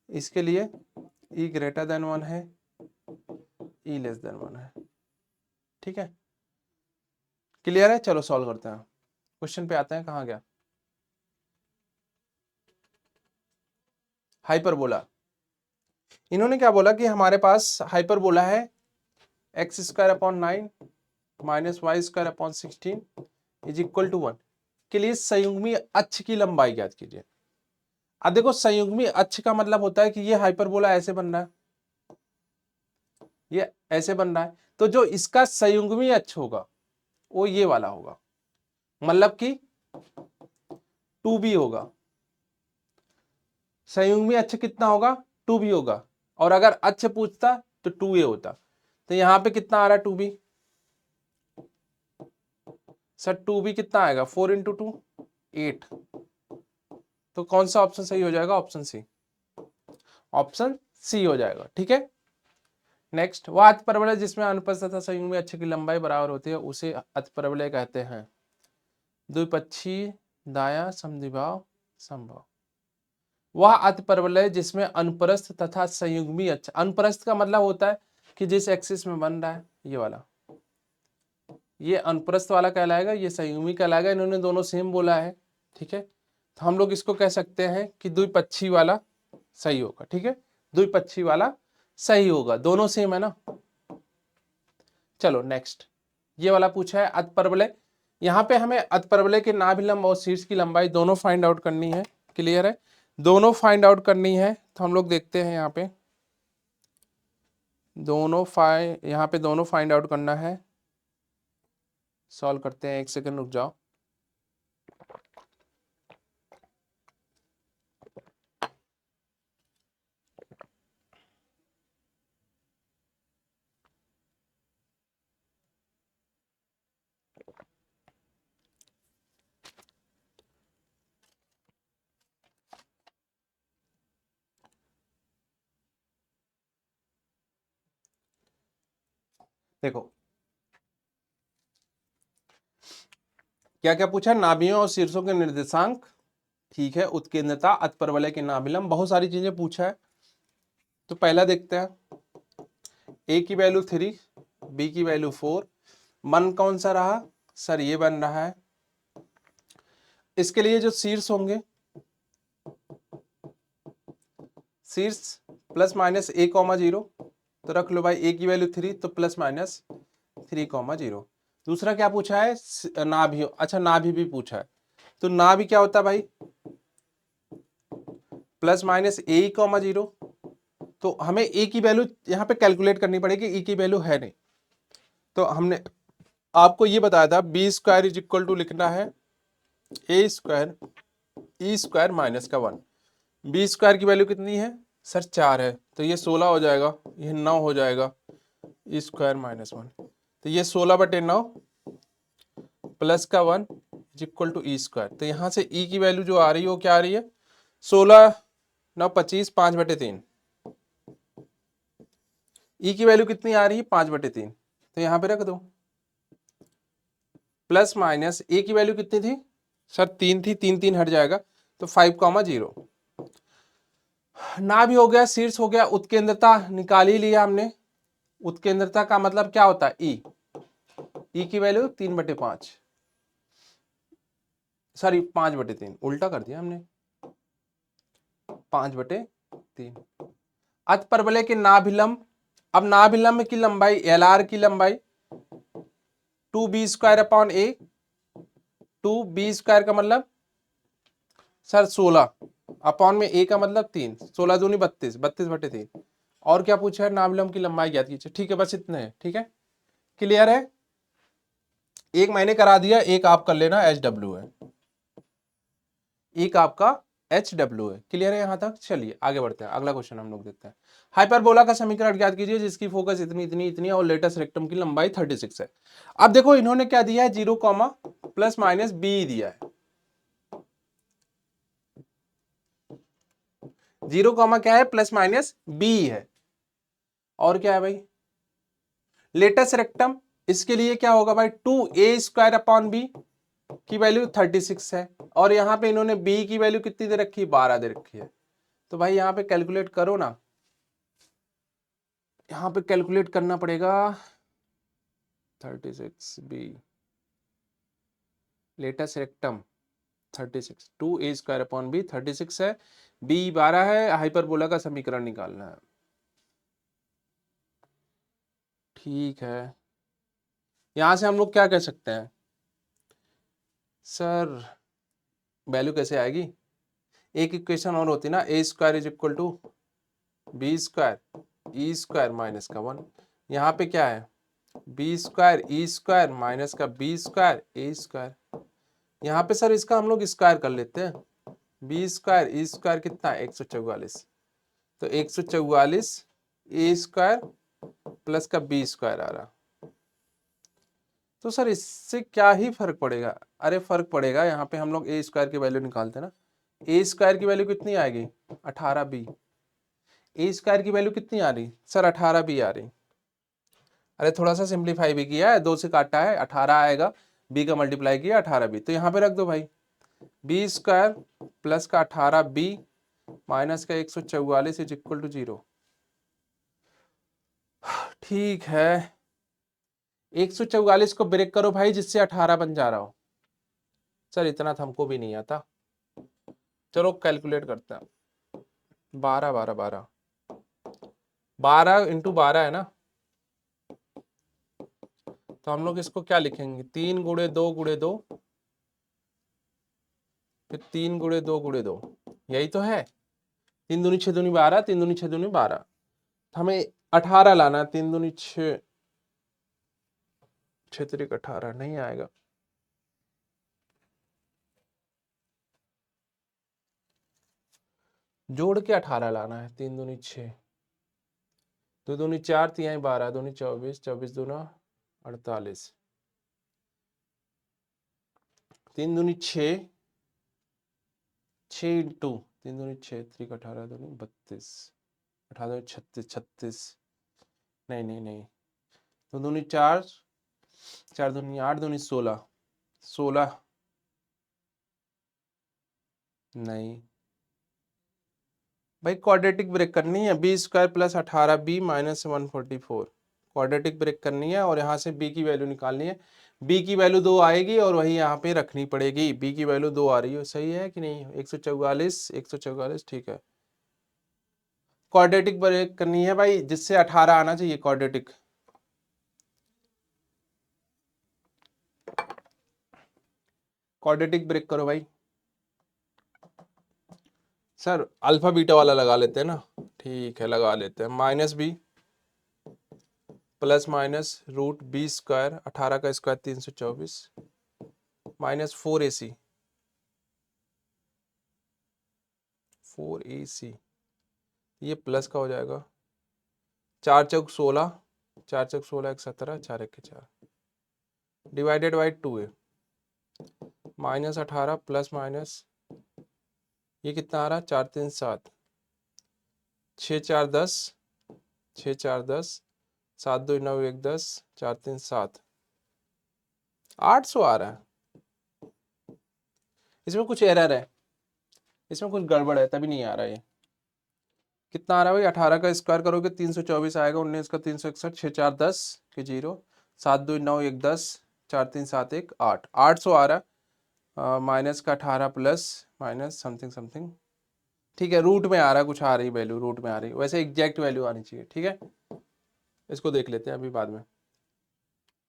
S1: इसके लिए e ग्रेटर देन 1 है, e लेस देन 1 है, ठीक है। क्लियर है, चलो सॉल्व करते हैं, क्वेश्चन पे आते हैं, कहाँ गया, हाइपरबोला। इन्होंने क्या बोला कि हमारे पास हाइपरबोला है x² upon 9 minus y² upon 16 is equal to 1 के लिए संयुग्मी अक्ष की लंबाई ज्ञात कीजिए। अब देखो, संयुग्मी अक्ष का मतलब होता है कि ये हाइपरबोला ऐसे बन रहा है, ये ऐसे बन रहा है, तो जो इसका संयुग्मी अक्ष होगा वो ये वाला होगा, मतलब कि 2b होगा। संयुग्मी अक्ष कितना होगा, 2b होगा, और अगर अक्ष पूछता तो 2a होता। तो यहां पे कितना आ रहा है 2b, सर 2b कितना आएगा, 4 इंटू 2 8। तो कौन सा ऑप्शन सही हो जाएगा, ऑप्शन सी, ऑप्शन सी हो जाएगा, ठीक है। नेक्स्ट, वह अतिपरवलय जिसमें अनुप्रस्थ तथा संयुग्मी अक्ष की लंबाई बराबर होती है उसे अतिपरवलय कहते हैं। द्विपक्षीय दायां समद्विबाहु समबाहु। वह अतिपरवलय जिसमें अनुप्रस्थ तथा संयुग्मी अक्ष, अनुप्रस्थ का मतलब होता है कि जिस एक्सिस में बन रहा है ये वाला, ये अनुप्रस्थ वाला कहलाएगा, ये संयुग्मी कहलाएगा। इन्होंने दोनों सेम बोला है, ठीक है। तो हम लोग इसको कह सकते हैं कि द्विपक्षीय वाला सही होगा, ठीक है, द्विपक्षीय वाला सही होगा, दोनों सेम है ना। चलो नेक्स्ट, ये वाला पूछा है अतिपरवलय। यहाँ पे हमें अतिपरवलय के नाभिलंब और शीर्ष की लंबाई दोनों फाइंड आउट करनी है, क्लियर है, दोनों फाइंड आउट करनी है। तो हम लोग देखते हैं यहाँ पे यहाँ पे दोनों फाइंड आउट करना है, सॉल्व करते हैं, एक सेकंड रुक जाओ। देखो क्या क्या पूछा, नाभियों और शीर्षों के निर्देशांक, ठीक है, उत्केंद्रता, अतिपरवलय के नाभिलंब, बहुत सारी चीजें पूछा है। तो पहला देखते हैं, ए की वैल्यू 3, बी की वैल्यू 4, मन कौन सा रहा, सर ये बन रहा है। इसके लिए जो शीर्ष होंगे, शीर्ष प्लस माइनस a,0, तो रख लो भाई a की वैल्यू 3, तो प्लस माइनस 3,0। दूसरा क्या पूछा है, नाभि, अच्छा नाभि भी पूछा है। तो नाभि क्या होता है भाई, प्लस माइनस a,0। तो हमें a की वैल्यू यहाँ पे कैलकुलेट करनी पड़ेगी, e की वैल्यू है नहीं। तो हमने आपको ये बताया था b² इज इक्वल टू लिखना है a² e² माइनस का 1। b² की वैल्यू कितनी है सर, 4 है, तो ये 16 हो जाएगा, ये 9 हो जाएगा, e² माइनस 1। तो ये 16/9 प्लस का 1 इज इक्वल टू e²। तो यहाँ से e की वैल्यू जो आ रही है वो क्या आ रही है, 16 9 25 5/3। e की वैल्यू कितनी आ रही है, 5/3। तो यहाँ पे रख दो, प्लस माइनस a की वैल्यू कितनी थी सर, 3 थी, 3 3 हट जाएगा, तो 5,0। ना भी हो गया, शीर्ष हो गया, उत्केंद्रता निकाल ही लिया हमने। उत्केंद्रता का मतलब क्या होता है, ई, ई की वैल्यू 3/5, सॉरी 5/3, उल्टा कर दिया हमने, 5/3। अत परवलय के नाभिलंब, अब नाभिलंब की लंबाई एल आर की लंबाई 2b² a, 2b² का मतलब सर 16 अपॉन में a का मतलब 3, 16 दूनी 32, 32/3। और क्या पूछा है, नाभिलंब की लंबाई ज्ञात कीजिए। ठीक है, बस इतने हैं। ठीक है, क्लियर है। एक मैंने करा दिया, एक आप कर लेना, HW है, एक आपका HW है। क्लियर है यहाँ तक। चलिए आगे बढ़ते हैं, अगला क्वेश्चन हम लोग देखते हैं। हाइपरबोला का समीकरण ज्ञात कीजिए जिसकी फोकस इतनी इतनी इतनी है और लेटेस्ट रेक्टम की लंबाई 36 है। अब देखो इन्होंने क्या दिया है, 0, प्लस माइनस बी दिया है। 0, क्या है, प्लस माइनस बी है। और क्या है भाई, लेटेस्ट रेक्टम, इसके लिए क्या होगा भाई, 2a² की वैल्यू 36 है, और यहां पे इन्होंने b की वैल्यू कितनी दे रखी है, 12 दे रखी है। तो भाई यहां पे कैलकुलेट करो ना, यहां पे कैलकुलेट करना पड़ेगा। 36b लेटेस्ट रेक्टम 36, 2a² 36 है, b 12 है, हाइपरबोला का समीकरण निकालना है। ठीक है, यहां से हम लोग क्या कह सकते हैं सर, वैल्यू कैसे आएगी, एक इक्वेशन और होती ना, a² = b² e² माइनस का 1। यहाँ पे क्या है, b² e² माइनस का b² a²। यहाँ पे सर इसका हम लोग स्क्वायर कर लेते हैं, b² e² कितना है, 144। तो 144 a² प्लस का b² आ रहा। तो सर इससे क्या ही फर्क पड़ेगा, अरे फर्क पड़ेगा, यहाँ पे हम लोग a² की वैल्यू निकालते हैं ना, a² की वैल्यू कितनी आएगी, 18b। a² की वैल्यू कितनी आ रही सर, 18b आ रही। अरे थोड़ा सा सिंप्लीफाई भी किया है, 2 से काटा है, 18 आएगा, b का मल्टीप्लाई किया 18b, तो यहाँ पे रख दो भाई, b² प्लस का 18b माइनस का 144 = 0। ठीक है, 144 को ब्रेक करो भाई, जिससे 18 बन जा रहा हो। सर इतना तो हमको भी नहीं आता, चलो कैलकुलेट करते हैं। 12 12 12 12 × 12 है ना, तो हम लोग इसको क्या लिखेंगे, 3 × 2 × 2, फिर 3 × 2 × 2, यही तो है। 3 दूनी 6 दूनी 12, 3 दूनी 6 दूनी 12, हमें 18 लाना, 3 दूनी 6, 6 3 18 नहीं आएगा। जोड़ के 18 लाना है, 3 दूनी 6, 2 दूनी 4, 3 12, दूनी 24, 24 दूना 48, 3 दूनी 6, 6 इंटू 3 दूनी 6, 3 18 दूनी 32, 18 36 36, नहीं नहीं नहीं, 2 दूनी 4, 4 दूनी 8, दूनी 16, 16 नहीं भाई, क्वाड्रेटिक ब्रेक करनी है, b² plus 18b minus 144, quadratic break करनी है, और यहाँ से b की वैल्यू निकालनी है। b की वैल्यू 2 आएगी और वही यहाँ पे रखनी पड़ेगी, b की वैल्यू 2 आ रही है, सही है कि नहीं, 144 144, ठीक है। क्वाड्रेटिक ब्रेक करनी है भाई, जिससे 18 आना चाहिए क्वाड्रेटिक। क्वाड्रेटिक ब्रेक करो भाई। सर अल्फा बीटा वाला लगा लेते हैं ना, ठीक है लगा लेते हैं, -b प्लस माइनस √b², 18 का स्क्वायर 324, माइनस 4ac, 4ac, ये प्लस का हो जाएगा, 4 चौक 16, 4 चौक 16 1 17, 4 1 4, डिवाइडेड बाई 2 है, -18 प्लस माइनस, ये कितना आ रहा है, 4 3 7, 6 4 10, 6 4 10, 7 2 9 1 10, 4 3 7, 800 आ रहा है। इसमें कुछ एरर है, इसमें कुछ गड़बड़ है, तभी नहीं आ रहा है। कितना आ रहा है भाई, 18 का स्क्वायर करोगे 324 आएगा, 19 का 361, 6 4 10 के 0, 7 2 9 1 10, 4 3 7 1 8, 800 आ रहा, माइनस का 18 प्लस माइनस समथिंग समथिंग, ठीक है, रूट में आ रहा है, कुछ आ रही वैल्यू, रूट में आ रही, वैसे एग्जैक्ट वैल्यू आनी चाहिए, ठीक है, इसको देख लेते हैं अभी बाद में।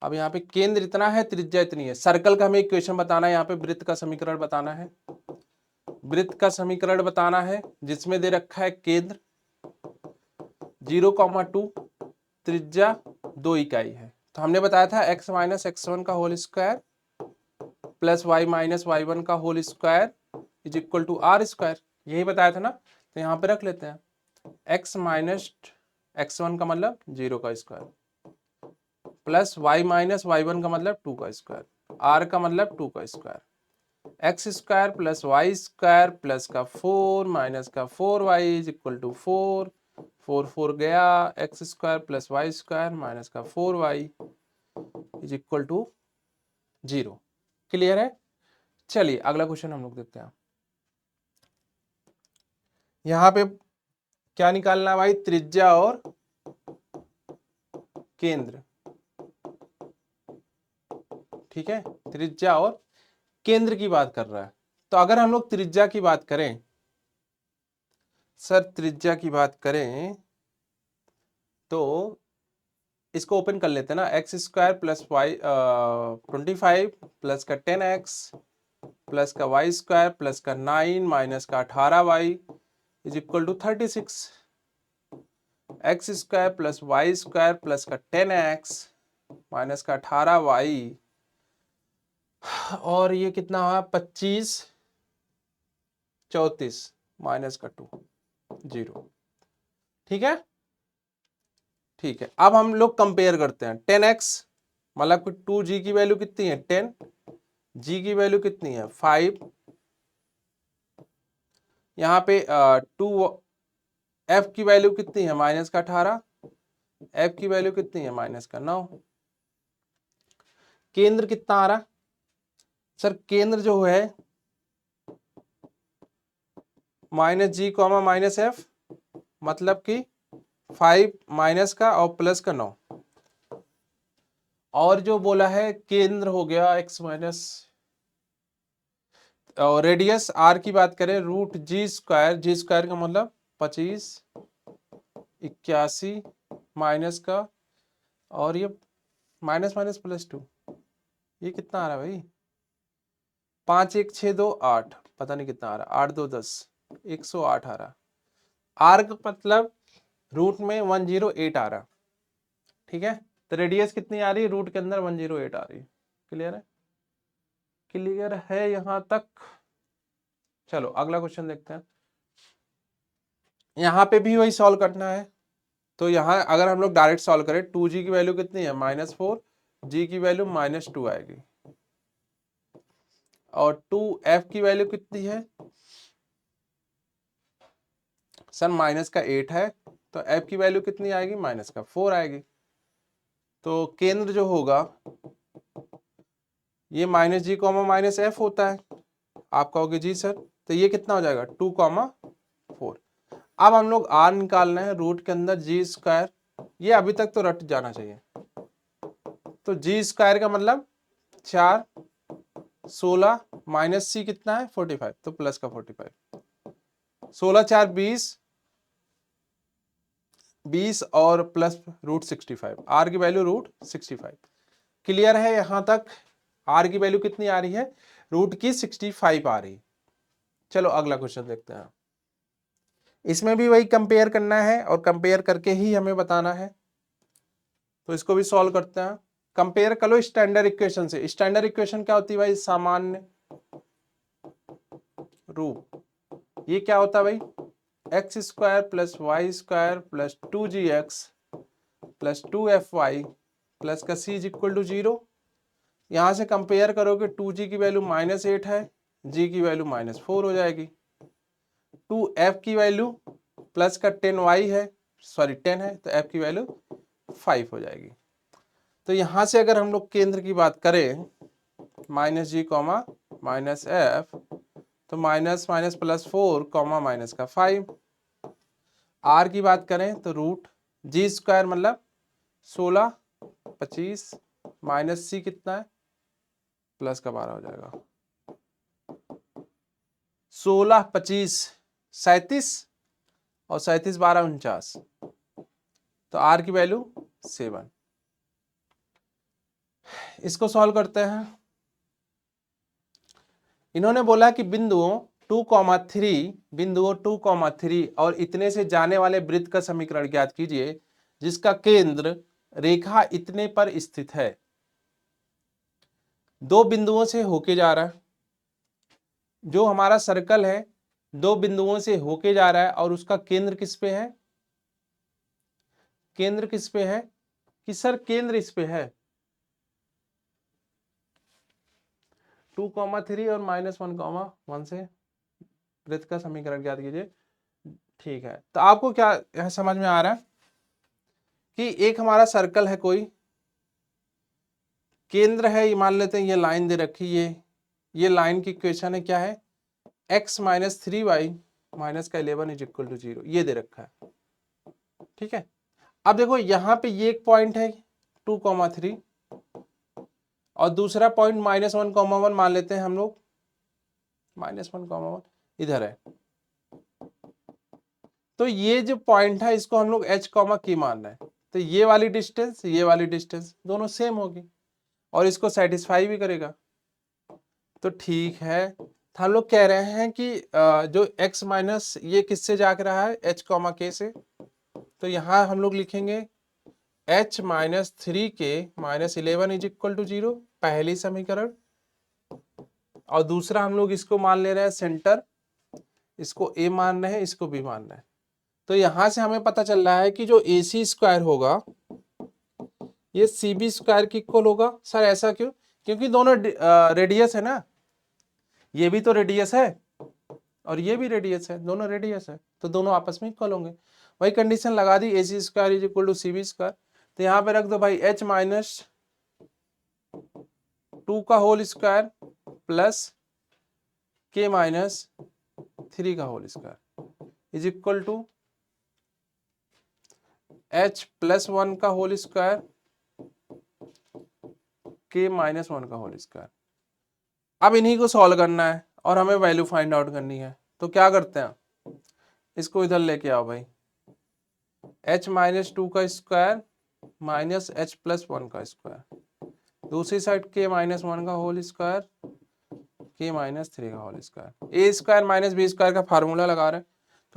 S1: अब यहाँ पे केंद्र इतना है, त्रिज्या इतनी है, सर्कल का हमें इक्वेशन बताना है, यहाँ पे वृत्त का समीकरण बताना है, वृत्त का समीकरण बताना है जिसमें दे रखा है केंद्र 0,2, त्रिज्या 2 इकाई है। तो हमने बताया था x माइनस x1 का whole square plus y minus y1 का whole square is equal to r square, यही बताया था ना। तो यहाँ पे रख लेते हैं x माइनस x1 का मतलब 0 का square plus y minus y1 का मतलब 2 का स्क्वायर, r का मतलब 2 का square, x square plus Y square plus का 4 माइनस का 4y इज इक्वल टू 4, 4 4 गया, x square plus Y square minus का 4y is equal to 0। Clear है? चलिए अगला क्वेश्चन हम लोग देखते हैं। यहां पे क्या निकालना है भाई? त्रिज्या और केंद्र, ठीक है, त्रिज्या और केंद्र की बात कर रहा है। तो अगर हम लोग त्रिज्या की बात करें, सर त्रिज्या की बात करें तो इसको ओपन कर लेते हैं ना, x square plus y 25 plus का 10x प्लस का वाई स्क्वायर प्लस का 9 माइनस का 18y is equal to 36, x square plus Y square plus का 10x माइनस का 18y और ये कितना हुआ 25 34 माइनस का 2 0, ठीक है, ठीक है। अब हम लोग कंपेयर करते हैं, 10x मतलब कि 2g की वैल्यू कितनी है 10, g की वैल्यू कितनी है 5, यहाँ पे 2 f की वैल्यू कितनी है माइनस का 18, f की वैल्यू कितनी है माइनस का 9। केंद्र कितना आ रहा? सर केंद्र जो है minus G comma minus F, मतलब कि 5 माइनस का और प्लस का 9, और जो बोला है केंद्र हो गया x माइनस, और रेडियस r की बात करें रूट जी स्क्वायर, जी स्क्वायर का मतलब 25 81 माइनस का, और ये माइनस माइनस प्लस 2, ये कितना आ रहा है भाई 5 1 6 2 8, पता नहीं कितना आ रहा, 8 2 10, 108 आ रहा, r का मतलब रूट में 108 आ रहा, ठीक है। तो रेडियस कितनी आ रही है रूट के अंदर 108 आ रही है। क्लियर है? क्लियर है यहां तक? चलो अगला क्वेश्चन देखते हैं। यहां पे भी वही सॉल्व करना है। तो यहां अगर हम लोग डायरेक्ट सॉल्व करें, 2g की वैल्यू कितनी है -4, g की वैल्यू -2 आएगी, और 2f की वैल्यू कितनी है सर माइनस का 8 है, तो f की वैल्यू कितनी आएगी माइनस का 4 आएगी। तो केंद्र जो होगा ये minus G comma minus F होता है, आप कहोगे जी सर, तो ये कितना हो जाएगा 2,4। अब हम लोग r निकालना है, रूट के अंदर जी स्क्वायर, ये अभी तक तो रट जाना चाहिए। तो जी स्क्वायर का मतलब 4 16 माइनस सी कितना है 45, तो प्लस का 45, 16 4 20 और प्लस रूट 65, r की वैल्यू रूट 65। क्लियर है यहां तक? r की वैल्यू कितनी आ रही है रूट की 65 आ रही। चलो अगला क्वेश्चन देखते हैं। इसमें भी वही कंपेयर करना है और कंपेयर करके ही हमें बताना है, तो इसको भी सॉल्व करते हैं। कंपेयर कर लो स्टैंडर्ड इक्वेशन से। स्टैंडर्ड इक्वेशन क्या होती है भाई? सामान्य रूप। ये क्या होता है भाई? X square plus Y square plus 2gx plus 2fy plus का c इज इक्वल टू 0। यहां से कंपेयर करोगे 2g की वैल्यू -8 है, g की वैल्यू -4 हो जाएगी, 2f की वैल्यू प्लस का 10y है, सॉरी 10 है, तो f की वैल्यू 5 हो जाएगी। तो यहां से अगर हम लोग केंद्र की बात करें minus G comma minus F, तो minus minus plus 4 comma minus का 5, आर की बात करें तो रूट जी स्क्वायर मतलब 16 25 माइनस सी कितना है, प्लस का 12 हो जाएगा। 16 25 37 और 37 12 49, तो आर की वैल्यू 7। इसको सॉल्व करते हैं। इन्होंने बोला कि बिंदुओं 2,3 और इतने से जाने वाले वृत्त का समीकरण ज्ञात कीजिए जिसका केंद्र रेखा इतने पर स्थित है। दो बिंदुओं से होके जा रहा है, जो हमारा सर्कल है दो बिंदुओं से होके जा रहा है और उसका केंद्र किस पे है, केंद्र किस पे है कि सर केंद्र इस पे है 2,3 और -1,1 से वृत्त का समीकरण ज्ञात कीजिए। ठीक है, तो आपको क्या यह समझ में आ रहा है कि एक हमारा सर्कल है, कोई केंद्र है, ये मान लेते हैं, ये लाइन दे रखी, ये लाइन की इक्वेशन है, क्या है x - 3y - 11 = 0, ये दे रखा है। ठीक है, अब देखो यहाँ पे ये एक पॉइंट है 2,3 और दूसरा पॉइंट -1,1 मान लेते हैं हम लोग, -1,1 इधर है। तो ये जो पॉइंट है इसको हम लोग h, k मान रहे हैं, तो ये वाली डिस्टेंस ये वाली डिस्टेंस दोनों सेम होगी और इसको सेटिस्फाई भी करेगा। तो ठीक है, तो हम लोग कह रहे हैं कि जो x माइनस ये किससे जाके रहा है h, k से, तो यहाँ हम लोग लिखेंगे h - 3k - 11 = 0, पहली समीकरण। और दूसरा हम लोग इसको मान ले रहे हैं सेंटर, इसको a मान रहे हैं, इसको b मान रहे हैं। तो यहां से हमें पता चल रहा है कि जो AC स्क्वायर होगा ये CB स्क्वायर के इक्वल होगा। सर ऐसा क्यों? क्योंकि दोनों रेडियस है ना, ये भी तो रेडियस है और ये भी रेडियस है, दोनों रेडियस है, तो दोनों आपस में इक्वल होंगे। वही कंडीशन लगा दी, AC स्क्वायर = CB स्क्वायर। तो यहाँ पे रख दो भाई h - 2 का होल स्क्वायर प्लस k - 3 का होल स्क्वायर = h + 1 का होल स्क्वायर k - 1 का होल स्क्वायर। अब इन्हीं को सॉल्व करना है और हमें वैल्यू फाइंड आउट करनी है। तो क्या करते हैं, इसको इधर लेके आओ भाई, h - 2 का स्क्वायर माइनस h + 1 का स्क्वायर, दूसरी साइड k - 1 का होल स्क्वायर k - 3 का whole square. a square minus b square का फार्मूला लगा रहे हैं,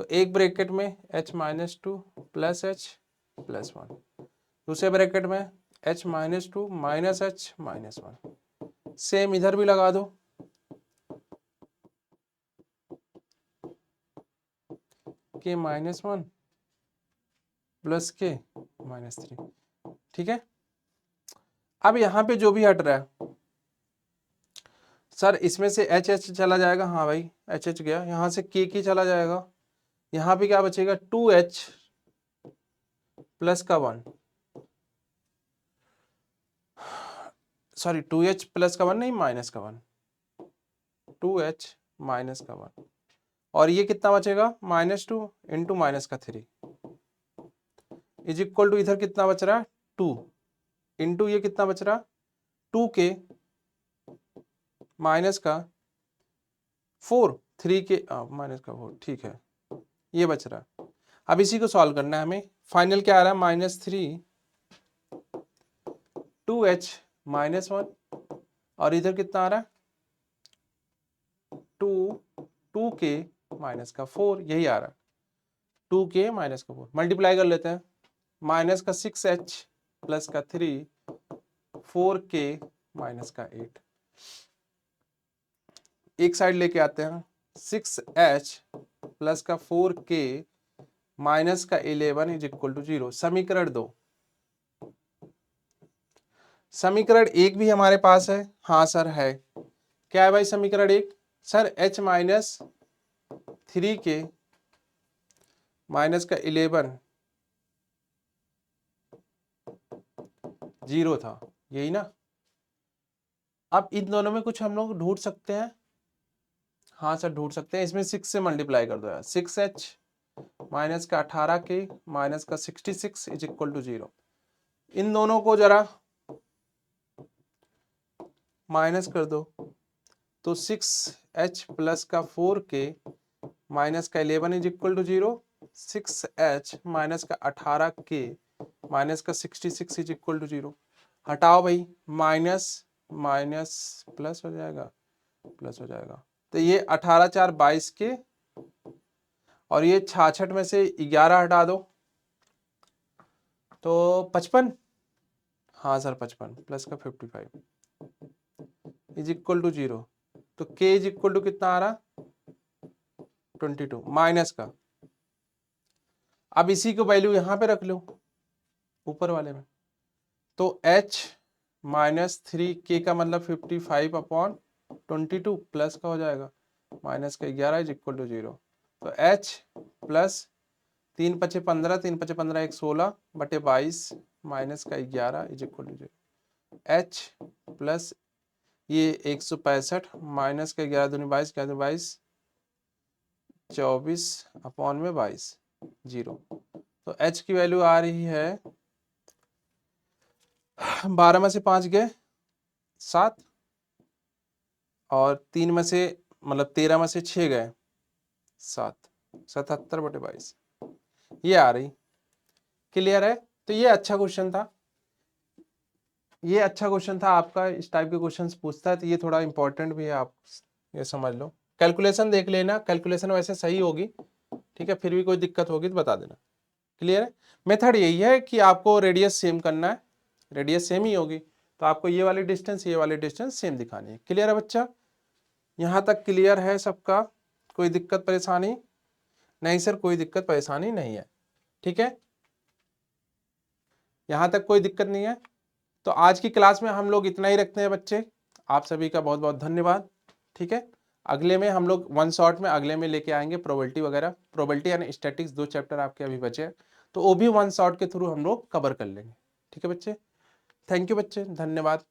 S1: तो एक ब्रैकेट में h - 2 प्लस h प्लस 1, दूसरे ब्रैकेट में h - 2 minus h minus 1, same इधर भी लगा दो, k - 1 प्लस k - 3। ठीक है, अब यहाँ पे जो भी हट रहा है सर, इसमें से h चला जाएगा, हाँ भाई h गया, यहाँ से k चला जाएगा, यहाँ पे क्या बचेगा 2h प्लस का 1, सॉरी 2h प्लस का 1 नहीं, माइनस का 1, 2h माइनस का 1, और ये कितना बचेगा -2 इंटू -3 = इधर कितना बच रहा है 2 इंटू ये कितना बच रहा 2k माइनस का 4, 3k माइनस का 4, ठीक है, ये बच रहा है। अब इसी को सॉल्व करना है हमें। फाइनल क्या आ रहा है -3 2h माइनस 1 और इधर कितना आ रहा है 2k माइनस का 4, यही आ रहा है 2k माइनस का 4। मल्टीप्लाई कर लेते हैं, माइनस का 6h प्लस का 3 4k माइनस का 8, एक साइड लेके आते हैं 6h प्लस का 4k माइनस का 11 = 0। समीकरण 2, समीकरण 1 भी हमारे पास है, हाँ सर है, क्या है भाई समीकरण 1, सर h - 3k माइनस का 11 0 था, यही ना। अब इन दोनों में कुछ हम लोग ढूंढ सकते हैं, हाँ सर ढूंढ सकते हैं, इसमें 6 से मल्टीप्लाई कर दो यार, 6h माइनस का 18k माइनस का 66 = 0। इन दोनों को जरा माइनस कर दो तो 6h प्लस का 4k माइनस का 11 is equal to 0, 6h minus का 18k माइनस का 66 इज इक्वल टू 0। हटाओ भाई, माइनस माइनस प्लस हो जाएगा, प्लस हो जाएगा। तो ये 18 4 22 के और ये 66 में से 11 हटा दो तो 55, हाँ सर 55 प्लस का 55 इज इक्वल टू 0। तो k इज इक्वल टू कितना आ रहा, 22 माइनस का। अब इसी को वैल्यू यहां पे रख लो ऊपर वाले में, तो h माइनस 3k का मतलब 55/22 प्लस का हो जाएगा माइनस का 11 इज इक्वल टू 0। तो h प्लस 3 पचे 15, 3 पचे 15 1 16 बटे 22 माइनस का 11 is equal to 0। h plus ये 165 माइनस का 11 दूनी 22, 11 दूनी 22 24/22 0। तो h की वैल्यू आ रही है 12 में से 5 गए 7 और 3 में से मतलब 13 में से 6 गए 7, 77/22 ये आ रही। क्लियर है? तो ये अच्छा क्वेश्चन था, ये अच्छा क्वेश्चन था आपका। इस टाइप के क्वेश्चंस पूछता है तो ये थोड़ा इंपॉर्टेंट भी है, आप ये समझ लो। कैलकुलेशन देख लेना, कैलकुलेशन वैसे सही होगी, ठीक है, फिर भी कोई दिक्कत होगी तो बता देना। क्लियर है? मेथड यही है कि आपको रेडियस सेम करना है, रेडियस सेम ही होगी तो आपको ये वाली डिस्टेंस ये वाली डिस्टेंस सेम दिखानी है। क्लियर है बच्चा? यहाँ तक क्लियर है सबका? कोई दिक्कत परेशानी नहीं सर? कोई दिक्कत परेशानी नहीं है, ठीक है, यहाँ तक कोई दिक्कत नहीं है। तो आज की क्लास में हम लोग इतना ही रखते हैं बच्चे। आप सभी का बहुत बहुत धन्यवाद, ठीक है। अगले में हम लोग वन शॉट में अगले में लेके आएंगे प्रोबेबिलिटी वगैरह, प्रोबेबिलिटी यानी स्टैटिक्स, 2 चैप्टर आपके अभी बचे हैं तो वो भी वन शॉट के थ्रू हम लोग कवर कर लेंगे, ठीक है बच्चे। थैंक यू बच्चे, धन्यवाद।